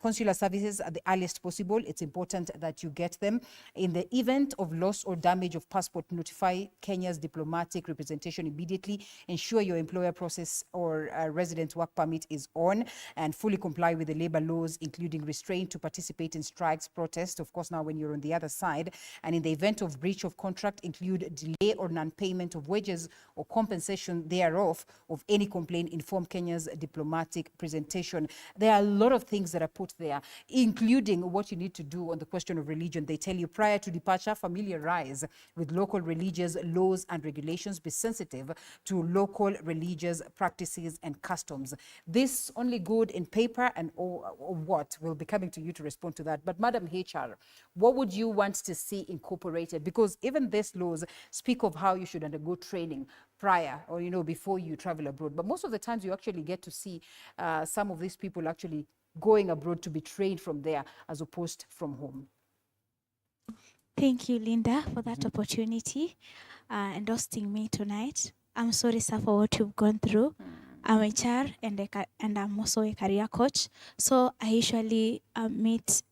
Speaker 1: Consular services at the earliest possible. It's important that you get them. In the event of loss or damage of passport, notify Kenya's diplomatic representation immediately. Ensure your employer process or resident work permit is on, and fully comply with the labor laws, including restraint to participate in strikes, protests, of course, now when you're on the other side. And in the event of breach of contract, include delay or non-payment of wages or compensation thereof of any complaint, inform Kenya's diplomatic presentation. There are a lot of things that are put there, including what you need to do on the question of religion. They tell you prior to departure, familiarize with local religious laws and regulations, be sensitive to local religious practices and customs. This only good in paper and or what? We'll be coming to you to respond to that. But Madam HR, what would you want to see incorporated? Because even these laws speak of how you should undergo training prior or, you know, before you travel abroad. But most of the times you actually get to see some of these people actually going abroad to be trained from there as opposed from home.
Speaker 10: Thank you, Linda, for that opportunity and hosting me tonight. I'm sorry, sir, for what you've gone through. I'm HR and I'm also a career coach. So I usually meet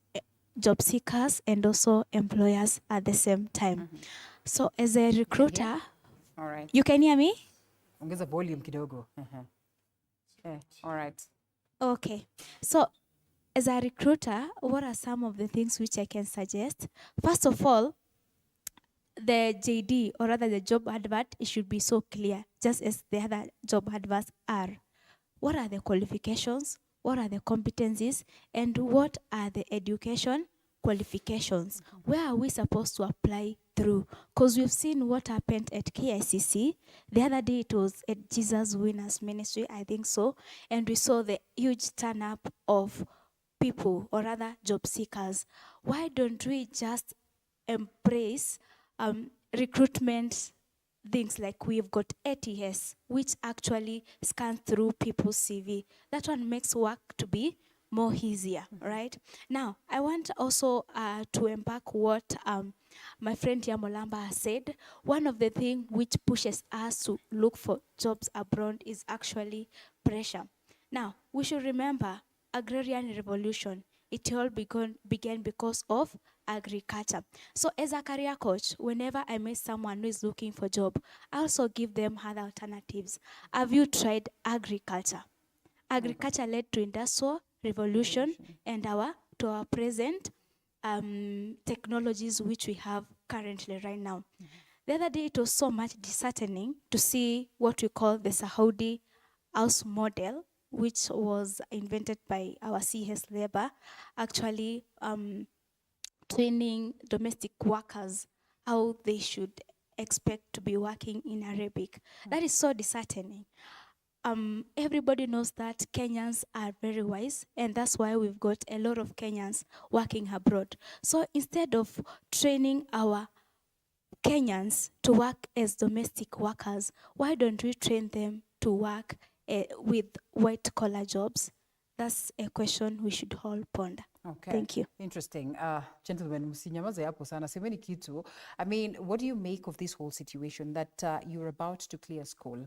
Speaker 10: job seekers and also employers at the same time. So as a recruiter,
Speaker 1: all right.
Speaker 10: You can hear me?
Speaker 1: Ongeza volume kidogo. Yeah, all right.
Speaker 10: Okay. So as a recruiter, what are some of the things which I can suggest? First of all, the JD, or rather the job advert, it should be so clear, just as the other job adverts are. What are the qualifications? What are the competencies? And what are the education qualifications? Where are we supposed to apply through? Because we've seen what happened at KICC. The other day it was at Jesus Winners Ministry, I think so. And we saw the huge turn up of people, or rather job seekers. Why don't we just embrace recruitment things like we've got ATS, which actually scans through people's CV. That one makes work to be more easier, right? Now, I want also to embark what my friend Yamolamba has said. One of the things which pushes us to look for jobs abroad is actually pressure. Now, we should remember agrarian revolution. It all began because of agriculture. So as a career coach, whenever I meet someone who is looking for a job, I also give them other alternatives. Have you tried agriculture? Agriculture led to industrial revolution and to our present technologies which we have currently right now. The other day, it was so much disheartening to see what we call the Saudi house model, which was invented by our CS labor, actually training domestic workers how they should expect to be working in Arabic. That is so disheartening. Everybody knows that Kenyans are very wise, and that's why we've got a lot of Kenyans working abroad. So instead of training our Kenyans to work as domestic workers, why don't we train them to work with white-collar jobs? That's a question we should all ponder.
Speaker 1: Okay.
Speaker 10: Thank you.
Speaker 1: Interesting. Gentlemen, msinyamaze hapo sana. Semeni kitu. I mean, what do you make of this whole situation that you're about to clear school?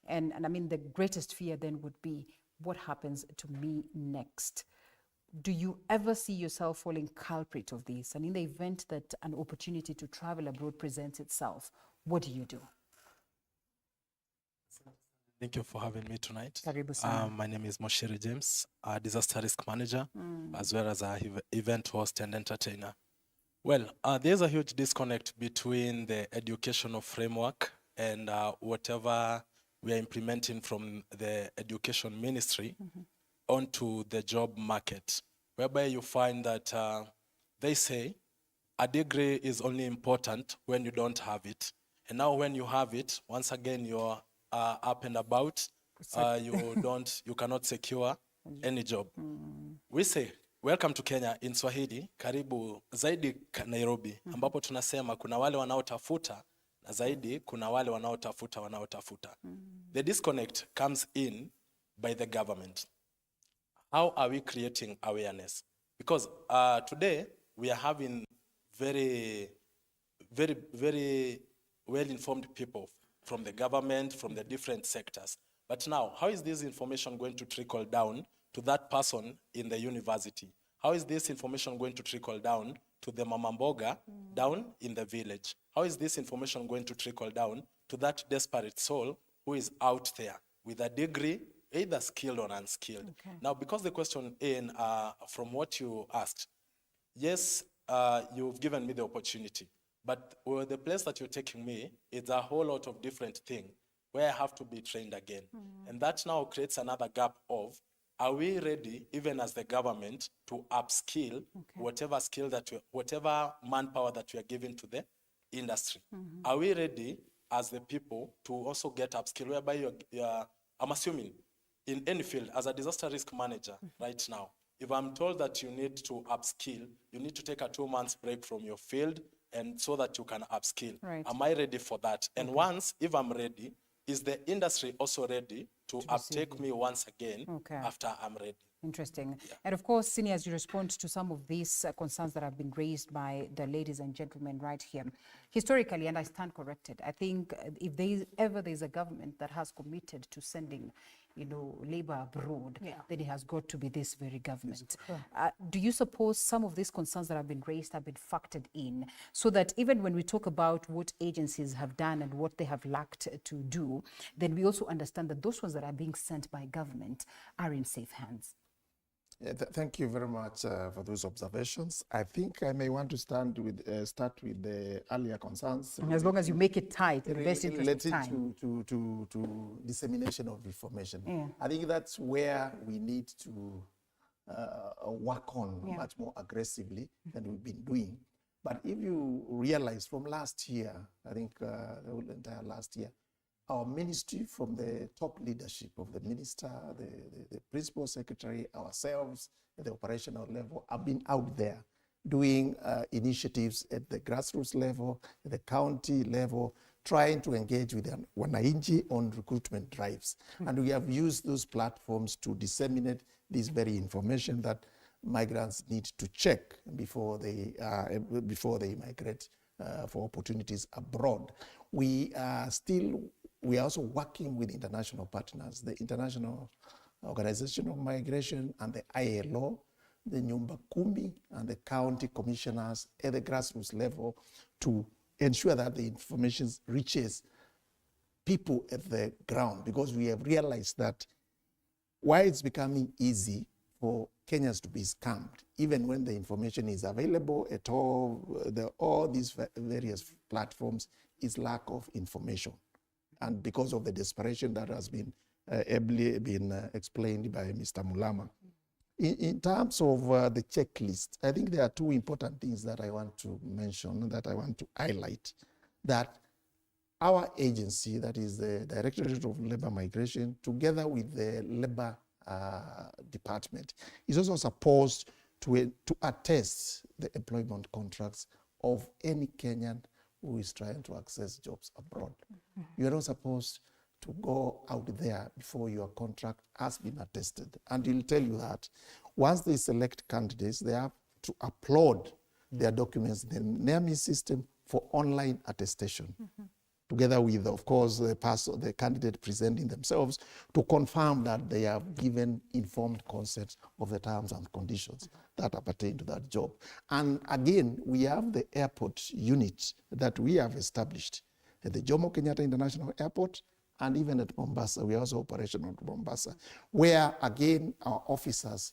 Speaker 1: And I mean, the greatest fear then would be, what happens to me next? Do you ever see yourself falling culprit of this? And in the event that an opportunity to travel abroad presents itself, what do you do?
Speaker 11: Thank you for having me tonight.
Speaker 1: Karibu sana.
Speaker 11: My name is Moshere James, a disaster risk manager, as well as an event host and entertainer. Well, there's a huge disconnect between the educational framework and whatever we are implementing from the education ministry onto the job market, whereby you find that they say a degree is only important when you don't have it. And now when you have it, once again, you're up and about, you cannot secure any job. We say, welcome to Kenya in Swahili, karibu zaidi Nairobi, ambapo tunasema kuna wale wanaotafuta na zaidi kuna wale wanaotafuta. The disconnect comes in by the government. How are we creating awareness? Because today we are having very well-informed people from the government, from the different sectors. But now, how is this information going to trickle down to that person in the university? How is this information going to trickle down to the mama mboga down in the village? How is this information going to trickle down to that desperate soul who is out there with a degree, either skilled or unskilled? Okay. Now, because the question in, from what you asked, yes, you've given me the opportunity, but the place that you're taking me is a whole lot of different things where I have to be trained again. And that now creates another gap of, are we ready, even as the government, to upskill whatever skill that whatever manpower that we are giving to the industry? Are we ready as the people to also get upskill, whereby I'm assuming in any field, as a disaster risk manager right now, if I'm told that you need to upskill, you need to take a 2 months break from your field and so that you can upskill. Right. Am I ready for that? And once, if I'm ready, is the industry also ready to uptake me once again after I'm ready?
Speaker 1: Interesting. Yeah. And of course, Sini, as you respond to some of these concerns that have been raised by the ladies and gentlemen right here, historically, and I stand corrected, I think if there's a government that has committed to sending labor abroad, then it has got to be this very government. Do you suppose some of these concerns that have been raised have been factored in so that even when we talk about what agencies have done and what they have lacked to do, then we also understand that those ones that are being sent by government are in safe hands?
Speaker 29: Yeah, thank you very much for those observations. I think I may want to start with the earlier concerns.
Speaker 1: As long as you make it tight, in the best interest of time.
Speaker 29: To dissemination of information. Yeah. I think that's where we need to work on much more aggressively than we've been doing. But if you realize from last year, I think the whole entire last year, our ministry, from the top leadership of the minister, the principal secretary, ourselves at the operational level, have been out there doing initiatives at the grassroots level, at the county level, trying to engage with wananchi on recruitment drives. And we have used those platforms to disseminate this very information that migrants need to check before they migrate for opportunities abroad. We are also working with international partners, the International Organization of Migration and the ILO, the Nyumba Kumi and the county commissioners at the grassroots level to ensure that the information reaches people at the ground, because we have realized that while it's becoming easy for Kenyans to be scammed, even when the information is available at all these various platforms, is lack of information. And because of the desperation that has been ably explained by Mr. Mulama. In terms of the checklist, I think there are two important things that I want to mention, that I want to highlight. That our agency, that is the Directorate of Labor Migration, together with the Labor Department, is also supposed to attest the employment contracts of any Kenyan who is trying to access jobs abroad. You are not supposed to go out there before your contract has been attested. And he'll tell you that once they select candidates, they have to upload their documents in the NEMI system for online attestation, together with, of course, the candidate presenting themselves to confirm that they have given informed consent of the terms and conditions that appertain to that job. And again, we have the airport unit that we have established at the Jomo Kenyatta International Airport, and even at Mombasa. We are also operational at Mombasa, where again our officers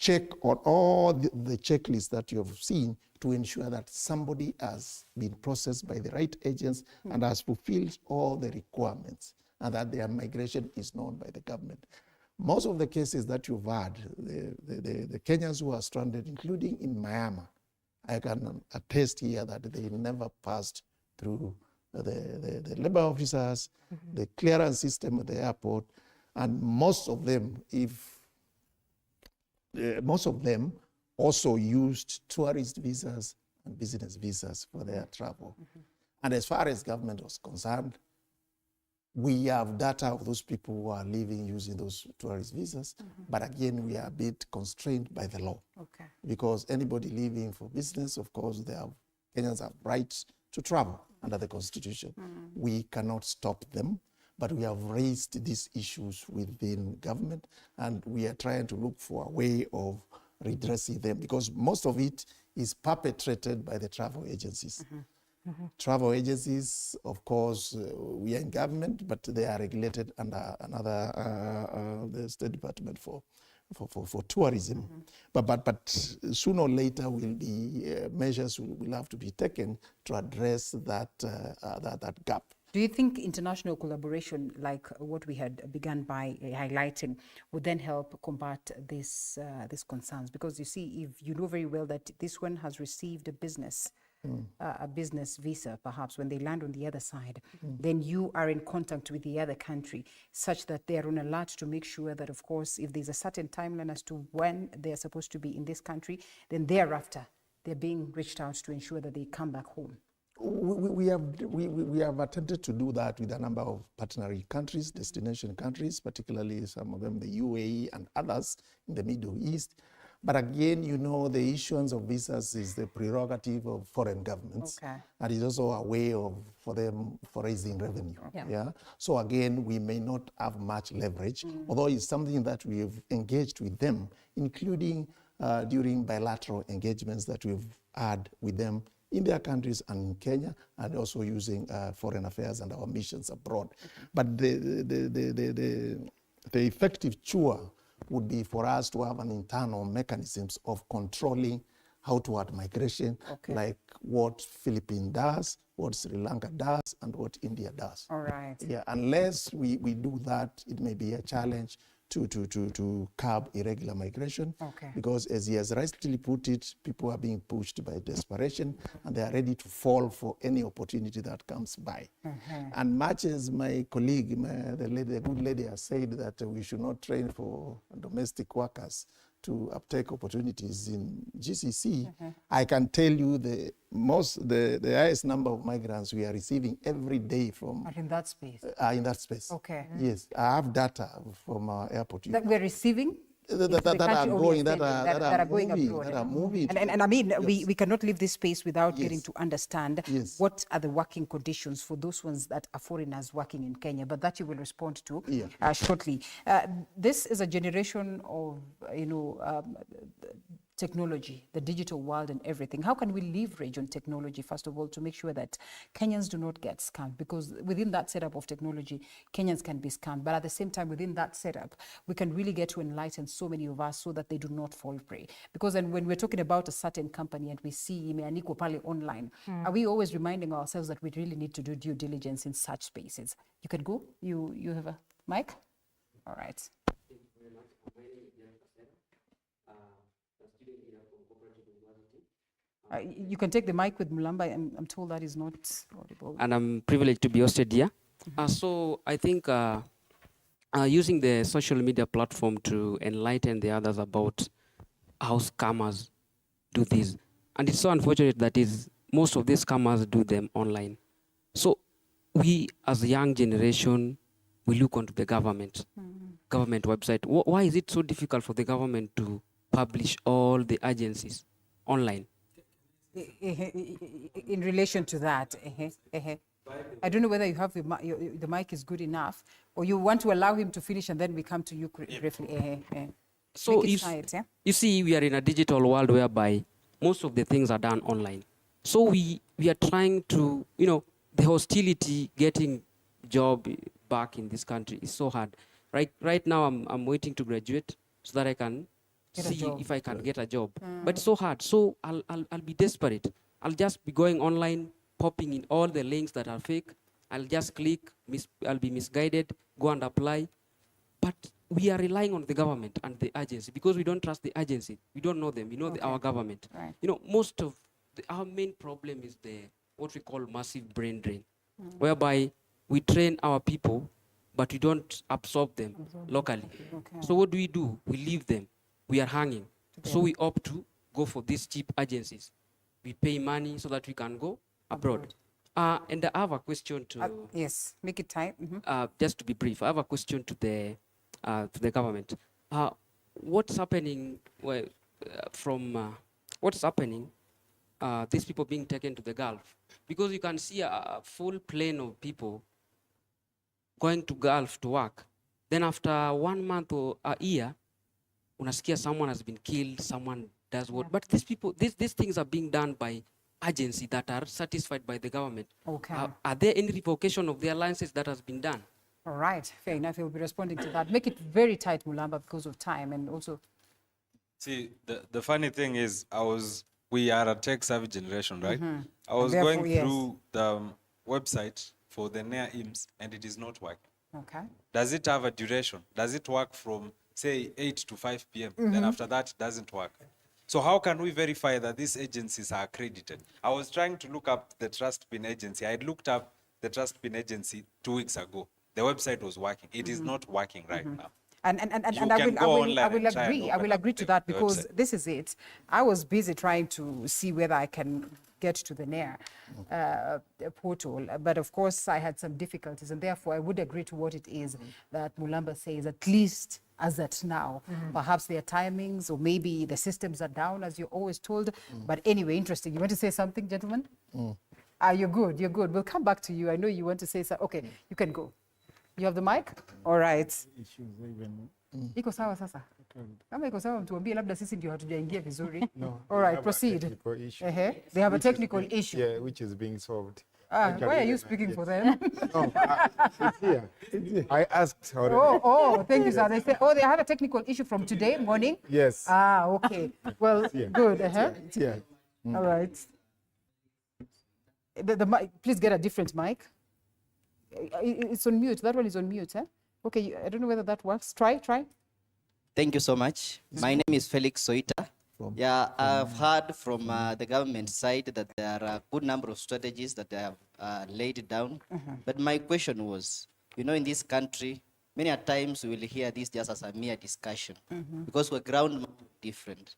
Speaker 29: check on all the checklists that you have seen to ensure that somebody has been processed by the right agents and has fulfilled all the requirements, and that their migration is known by the government. Most of the cases that you've had, the Kenyans who are stranded, including in Myanmar, I can attest here that they never passed through the labor officers, the clearance system at the airport, and most of them also used tourist visas and business visas for their travel. And as far as government was concerned, we have data of those people who are living using those tourist visas, but again, we are a bit constrained by the law.
Speaker 1: Okay.
Speaker 29: Because anybody living for business, of course, Kenyans have rights to travel under the Constitution. We cannot stop them, but we have raised these issues within government, and we are trying to look for a way of redressing them, because most of it is perpetrated by the travel agencies. Travel agencies, of course, we are in government, but they are regulated under the State Department for tourism. But sooner or later will be measures will have to be taken to address that gap.
Speaker 1: Do you think international collaboration, like what we had begun by highlighting, would then help combat these concerns? Because you see, if you know very well that this one has received a business visa, perhaps when they land on the other side, then you are in contact with the other country, such that they are on alert to make sure that, of course, if there's a certain timeline as to when they're supposed to be in this country, then thereafter they're being reached out to ensure that they come back home.
Speaker 29: We have attempted to do that with a number of partnering countries, destination countries, particularly some of them the UAE and others in the Middle East. But again, you know, the issuance of visas is the prerogative of foreign governments.
Speaker 1: Okay.
Speaker 29: And it's also a way for them for raising revenue. Yeah. So again, we may not have much leverage, although it's something that we've engaged with them, including during bilateral engagements that we've had with them in their countries and in Kenya, and also using foreign affairs and our missions abroad. But the effective cure would be for us to have an internal mechanisms of controlling outward migration, like what Philippines does, what Sri Lanka does, and what India does.
Speaker 1: All right.
Speaker 29: Yeah, unless we do that, it may be a challenge to curb irregular migration.
Speaker 1: Okay.
Speaker 29: Because as he has rightly put it, people are being pushed by desperation, and they are ready to fall for any opportunity that comes by. And much as my colleague, the good lady has said that we should not train for domestic workers to uptake opportunities in GCC, I can tell you the highest number of migrants we are receiving every day from...
Speaker 1: in that space?
Speaker 29: In that space.
Speaker 1: Okay.
Speaker 29: Yes, I have data from our airport.
Speaker 1: That we're receiving?
Speaker 29: That are going, that are moving.
Speaker 1: And I mean, we cannot leave this space without getting to understand what are the working conditions for those ones that are foreigners working in Kenya, but that you will respond to shortly. This is a generation of, technology, the digital world and everything. How can we leverage on technology, first of all, to make sure that Kenyans do not get scammed? Because within that setup of technology, Kenyans can be scammed. But at the same time, within that setup, we can really get to enlighten so many of us so that they do not fall prey. Because then when we're talking about a certain company and we see imeandikwa pale online, are we always reminding ourselves that we really need to do due diligence in such spaces? You can go. You have a mic? All right. You can take the mic with Mulamba. I'm told that is not audible.
Speaker 12: And I'm privileged to be hosted here. So I think using the social media platform to enlighten the others about how scammers do this. And it's so unfortunate that most of these scammers do them online. So we, as a young generation, we look onto the government website. Why is it so difficult for the government to publish all the agencies online?
Speaker 1: In relation to that, I don't know whether you have the mic is good enough, or you want to allow him to finish and then we come to you briefly.
Speaker 12: So you see, we are in a digital world whereby most of the things are done online. So we are trying to, the hostility, getting job back in this country is so hard. Right now, I'm waiting to graduate so that I can see if I can get a job. But it's so hard. So I'll be desperate. I'll just be going online, popping in all the links that are fake. I'll just click, I'll be misguided, go and apply. But we are relying on the government and the agency because we don't trust the agency. We don't know them. We know our government.
Speaker 1: Right.
Speaker 12: You know, most of our main problem is what we call massive brain drain, whereby we train our people, but we don't absorb them locally.
Speaker 1: Okay.
Speaker 12: So what do? We leave them. We are hanging. So we opt to go for these cheap agencies. We pay money so that we can go abroad. And I have a question to...
Speaker 1: yes, make it tight.
Speaker 12: Just to be brief, I have a question to the government. What's happening what's happening, these people being taken to the Gulf? Because you can see a full plane of people going to Gulf to work. Then after 1 month or a year, unasikia someone has been killed, someone does what. But these people, these things are being done by agencies that are satisfied by the government.
Speaker 1: Okay.
Speaker 12: Are there any revocation of their licenses that has been done?
Speaker 1: All right, fair enough. You'll be responding to that. Make it very tight, Mulamba, because of time and also...
Speaker 2: See, the funny thing is, we are a tech-savvy generation, right? I was
Speaker 1: Therefore,
Speaker 2: going
Speaker 1: yes.
Speaker 2: through the website for the NEA-IMS, and it is not working.
Speaker 1: Okay.
Speaker 2: Does it have a duration? Does it work from, say, 8 to 5 p.m.? Then after that, it doesn't work. So how can we verify that these agencies are accredited? I was trying to look up the Trust Pin Agency. I had looked up the Trust Pin Agency 2 weeks ago. The website was working. It is not working right now.
Speaker 1: And I will agree to that because this is it. I was busy trying to see whether I can get to the NER portal, but of course I had some difficulties, and therefore I would agree to what it is that Mulamba says, at least as at now. Perhaps their timings or maybe the systems are down, as you're always told. But anyway, interesting. You want to say something, gentlemen? You're good. You're good. We'll come back to you. I know you want to say something. Okay, you can go. You have the mic? All right. Iko sawa sasa? Kama iko sawa mtuambie, labda sisi ndio hatujaingia vizuri. All right, proceed. They have a technical issue.
Speaker 6: Yeah, which is being solved.
Speaker 1: Why are you speaking for them?
Speaker 6: No, it's here. I asked already.
Speaker 1: Oh, thank you, sir. They say, they have a technical issue from today morning?
Speaker 6: Yes.
Speaker 1: Okay. Well, good.
Speaker 6: It's here.
Speaker 1: All right. The mic, please get a different mic. It's on mute. That one is on mute. Okay, I don't know whether that works. Try.
Speaker 13: Thank you so much. My name is Felix Soita. I've heard from the government side that there are a good number of strategies that they have laid down. But my question was, in this country, many a times we will hear this just as a mere discussion because we're ground different.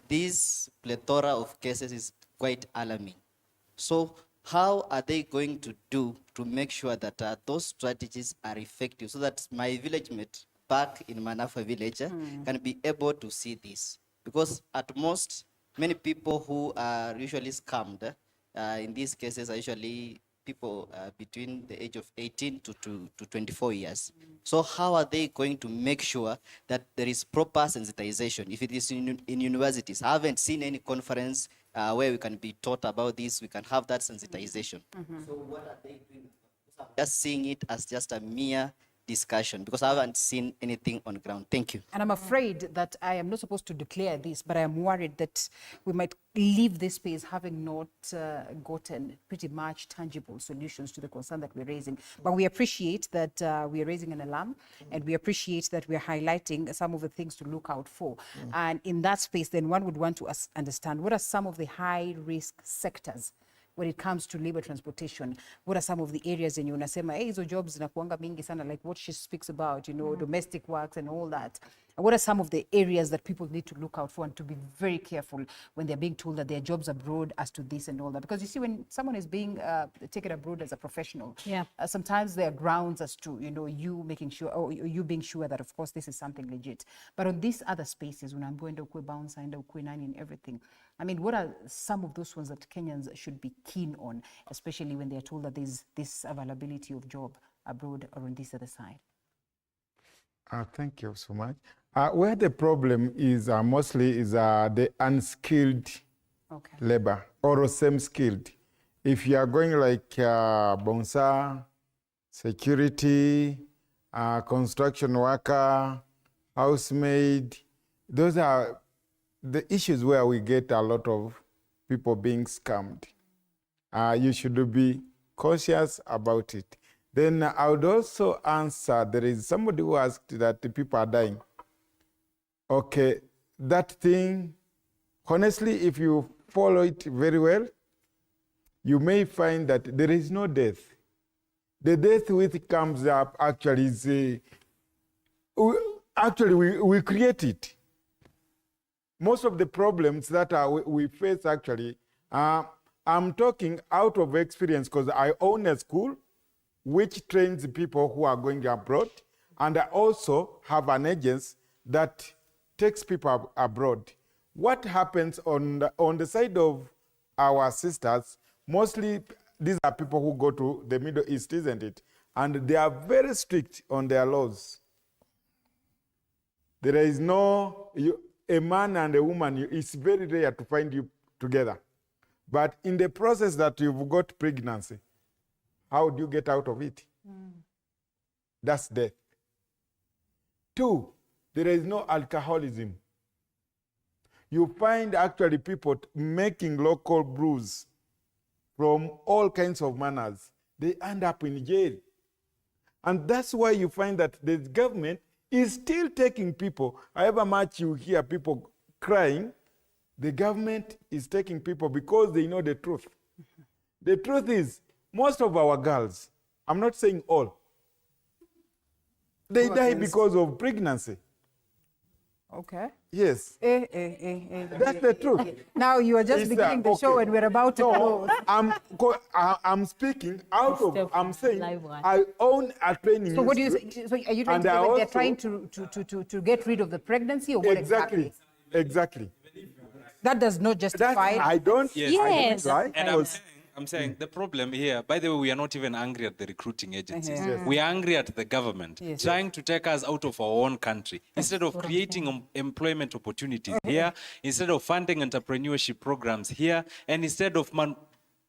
Speaker 13: This plethora of cases is quite alarming. So how are they going to do to make sure that those strategies are effective so that my village mate back in Manafa village can be able to see this? Because at most, many people who are usually scammed in these cases are usually people between the age of 18 to 24 years. So how are they going to make sure that there is proper sensitization? If it is in universities, I haven't seen any conference where we can be taught about this, we can have that sensitization. So what are they doing? I'm just seeing it as just a mere discussion because I haven't seen anything on ground. Thank you.
Speaker 1: And I'm afraid that I am not supposed to declare this, but I am worried that we might leave this space having not gotten pretty much tangible solutions to the concern that we're raising. But we appreciate that we are raising an alarm, and we appreciate that we're highlighting some of the things to look out for. And in that space, then one would want to understand what are some of the high-risk sectors when it comes to labor transportation. What are some of the areas in unasema, hizo jobs zinakuanga mingi sana, like what she speaks about, domestic works and all that. And what are some of the areas that people need to look out for and to be very careful when they're being told that there are jobs abroad as to this and all that? Because you see, when someone is being taken abroad as a professional, sometimes there are grounds as to, you making sure, or you being sure that, of course, this is something legit. But on these other spaces, when I'm going to Ukwe bounce and Ukwe nani and everything, I mean, what are some of those ones that Kenyans should be keen on, especially when they're told that there's this availability of job abroad or on this other side?
Speaker 6: Thank you so much. Where the problem is mostly is the unskilled labor or same-skilled. If you are going like bonsa, security, construction worker, housemaid, those are the issues where we get a lot of people being scammed. You should be cautious about it. Then I would also answer, there is somebody who asked that the people are dying. Okay, that thing, honestly, if you follow it very well, you may find that there is no death. The death which comes up actually is, we create it. Most of the problems that we face actually, I'm talking out of experience because I own a school which trains people who are going abroad, and I also have an agency that takes people abroad. What happens on the side of our sisters, mostly these are people who go to the Middle East, isn't it? And they are very strict on their laws. There is no, a man and a woman, it's very rare to find you together. But in the process that you've got pregnancy, how do you get out of it? That's death. 2, there is no alcoholism. You find actually people making local brews from all kinds of manners. They end up in jail. And that's why you find that the government is still taking people. However much you hear people crying, the government is taking people because they know the truth. The truth is, most of our girls, I'm not saying all, they die because of pregnancy.
Speaker 1: Okay.
Speaker 6: Yes. That's the truth.
Speaker 1: Now you are just beginning the show and we're about to close.
Speaker 6: I'm speaking out of, I'm saying, I own a training.
Speaker 1: So what do you say? So are you trying to say that they're trying to get rid of the pregnancy, or what exactly?
Speaker 6: Exactly.
Speaker 1: That does not justify.
Speaker 6: I don't.
Speaker 17: Yes.
Speaker 2: And I'm saying the problem here, by the way, we are not even angry at the recruiting agencies. We are angry at the government trying to take us out of our own country. Instead of creating employment opportunities here, instead of funding entrepreneurship programs here, and instead of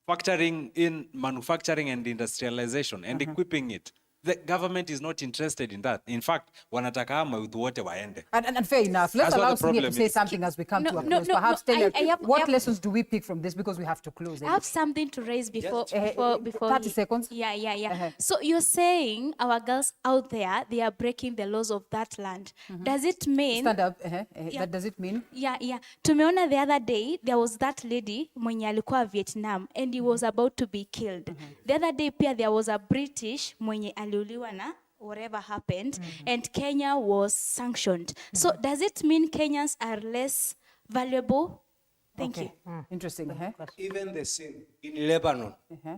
Speaker 2: factoring in manufacturing and industrialization and equipping it. The government is not interested in that. In fact, wanataka ama youth wote waende.
Speaker 1: And fair enough. Let's allow Senior to say something as we come to a close. Perhaps tell us, what lessons do we pick from this, because we have to close.
Speaker 10: I have something to raise before
Speaker 1: 30 seconds.
Speaker 10: Yeah. So you're saying our girls out there, they are breaking the laws of that land. Does it mean...
Speaker 1: Stand up. That does it mean?
Speaker 10: Yeah. Tumeona the other day, there was that lady mwenye alikuwa Vietnam and he was about to be killed. The other day pia there was a British mwenye na whatever happened, and Kenya was sanctioned. So does it mean Kenyans are less valuable? Thank you.
Speaker 1: Interesting.
Speaker 7: Even the same in Lebanon.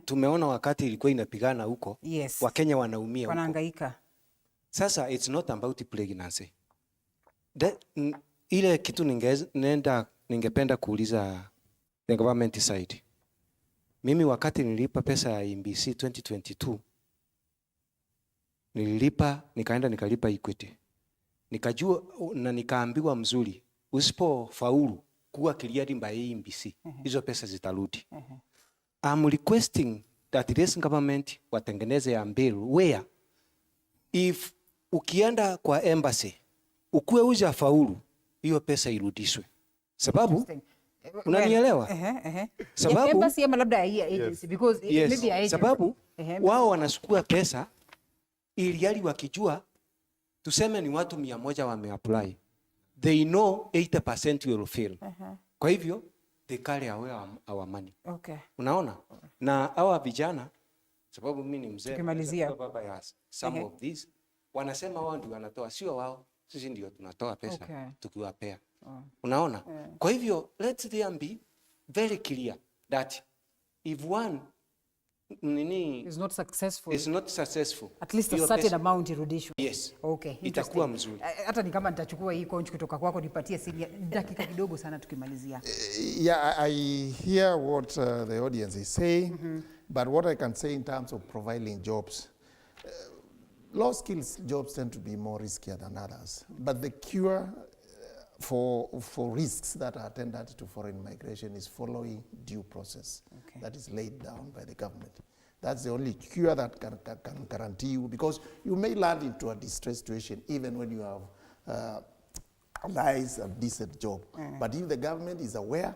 Speaker 7: Tumeona wakati ilikuwa inapigana huko.
Speaker 1: Yes.
Speaker 7: Wakenya wanaumia huko.
Speaker 1: Wanahangaika.
Speaker 7: Sasa it's not about pregnancy. Ile kitu ningependa kuuliza the government side. Mimi wakati nilipa pesa ya IEBC 2022, nikaenda nikalipa Equity. Nikajua na nikaambiwa mzuri, usipo faulu kuwa cleared by IEBC, hizo pesa zitarudi. I'm requesting that this government watengeneze a bill where if ukienda kwa embassy ukuwe uja faulu, hiyo pesa irudishwe. Sababu unanielewa? Sababu
Speaker 1: embassy ama labda agency, because maybe agency.
Speaker 7: Sababu wao wanachukua pesa ili yali wakijua tuseme ni watu 100 wameapply, they know 80% will fail. Kwa hivyo they carry away our money. Unaona? Na hawa vijana, sababu mimi ni mzee, baba ya some of these wanasema wao ndio wanatoa, sio wao, sisi ndio tunatoa pesa tukiwapea. Unaona? Kwa hivyo let them be very clear that if one
Speaker 1: is not successful,
Speaker 7: at
Speaker 1: least a certain amount irudishwe.
Speaker 7: Yes.
Speaker 1: Okay.
Speaker 7: Itakuwa mzuri.
Speaker 1: Hata ni kama nitachukua hii conch kutoka kwako nipatie dakika kidogo sana tukimalizia.
Speaker 29: Yeah, I hear what the audience is saying, but what I can say in terms of providing jobs, low skills jobs tend to be more riskier than others, but the cure for risks that are attendant to foreign migration is following due process that is laid down by the government. That's the only cure that can guarantee you, because you may land into a distressed situation even when you have nice and decent job. But if the government is aware,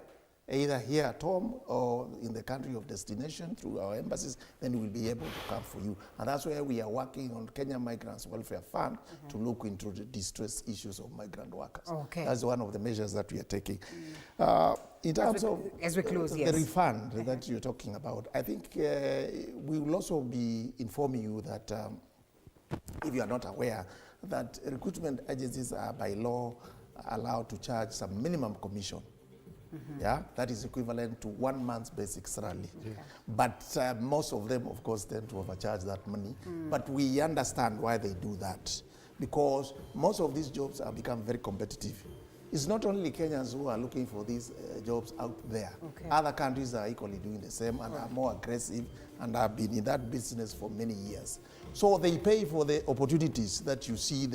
Speaker 29: either here at home or in the country of destination through our embassies, then we'll be able to come for you. And that's where we are working on Kenya Migrants Welfare Fund to look into the distress issues of migrant workers.
Speaker 1: Okay.
Speaker 29: That's one of the measures that we are taking. In terms of
Speaker 1: as we close,
Speaker 29: the
Speaker 1: yes.
Speaker 29: refund that you're talking about, I think we will also be informing you that if you are not aware, that recruitment agencies are by law allowed to charge some minimum commission. Yeah, that is equivalent to 1 month's basic salary. But most of them, of course, tend to overcharge that money. But we understand why they do that, because most of these jobs have become very competitive. It's not only Kenyans who are looking for these jobs out there. Other countries are equally doing the same and are more aggressive and have been in that business for many years. So they pay for the opportunities that you see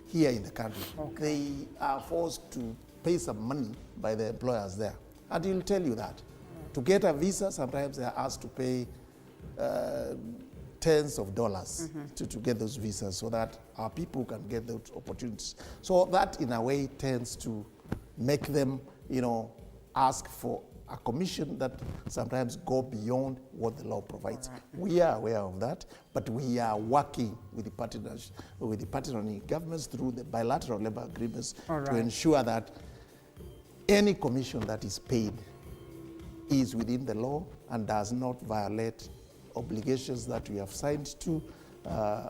Speaker 29: here in the country. They are forced to pay some money by the employers there. And he'll tell you that. To get a visa, sometimes they are asked to pay tens of dollars to get those visas so that our people can get those opportunities. So that, in a way, tends to make them, ask for a commission that sometimes go beyond what the law provides. We are aware of that, but we are working with the partnering governments through the bilateral labor agreements to ensure that any commission that is paid is within the law and does not violate obligations that we have signed to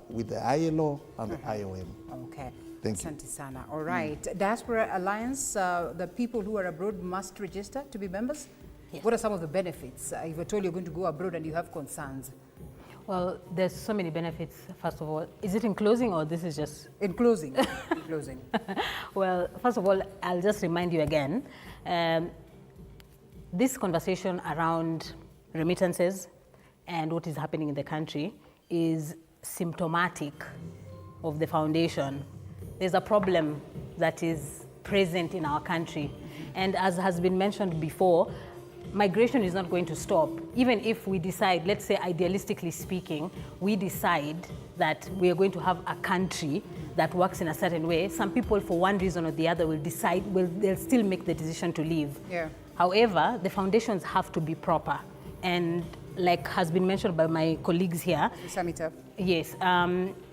Speaker 29: with the ILO and the IOM.
Speaker 1: Okay.
Speaker 29: Thank you.
Speaker 1: Asante sana. All right. Diaspora Alliance, the people who are abroad must register to be members? Yes. What are some of the benefits if you're told you're going to go abroad and you have concerns?
Speaker 4: Well, there's so many benefits. First of all, is it in closing or this is just?
Speaker 1: In closing. In closing.
Speaker 4: Well, first of all, I'll just remind you again, this conversation around remittances and what is happening in the country is symptomatic of the foundation. There's a problem that is present in our country. And as has been mentioned before, migration is not going to stop. Even if we decide, let's say idealistically speaking, we decide that we are going to have a country that works in a certain way, some people for one reason or the other will decide, they'll still make the decision to leave.
Speaker 1: Yeah.
Speaker 4: However, the foundations have to be proper. And like has been mentioned by my colleagues here.
Speaker 1: Samita.
Speaker 4: Yes.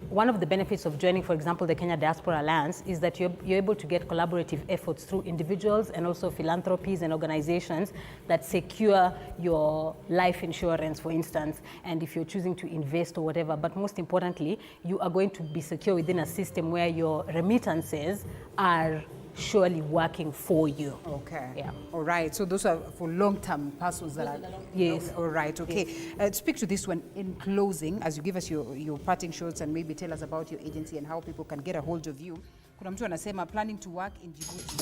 Speaker 4: One of the benefits of joining, for example, the Kenya Diaspora Alliance is that you're able to get collaborative efforts through individuals and also philanthropies and organizations that secure your life insurance, for instance, and if you're choosing to invest or whatever. But most importantly, you are going to be secure within a system where your remittances are surely working for you.
Speaker 1: Okay.
Speaker 4: Yeah.
Speaker 1: All right. So those are for long-term persons that are...
Speaker 4: Yes.
Speaker 1: All right. Okay. Yes. Speak to this one in closing, as you give us your parting shots and maybe tell us about your agency and how people can get a hold of you. Kuna mtu anasema planning to work in Djibouti.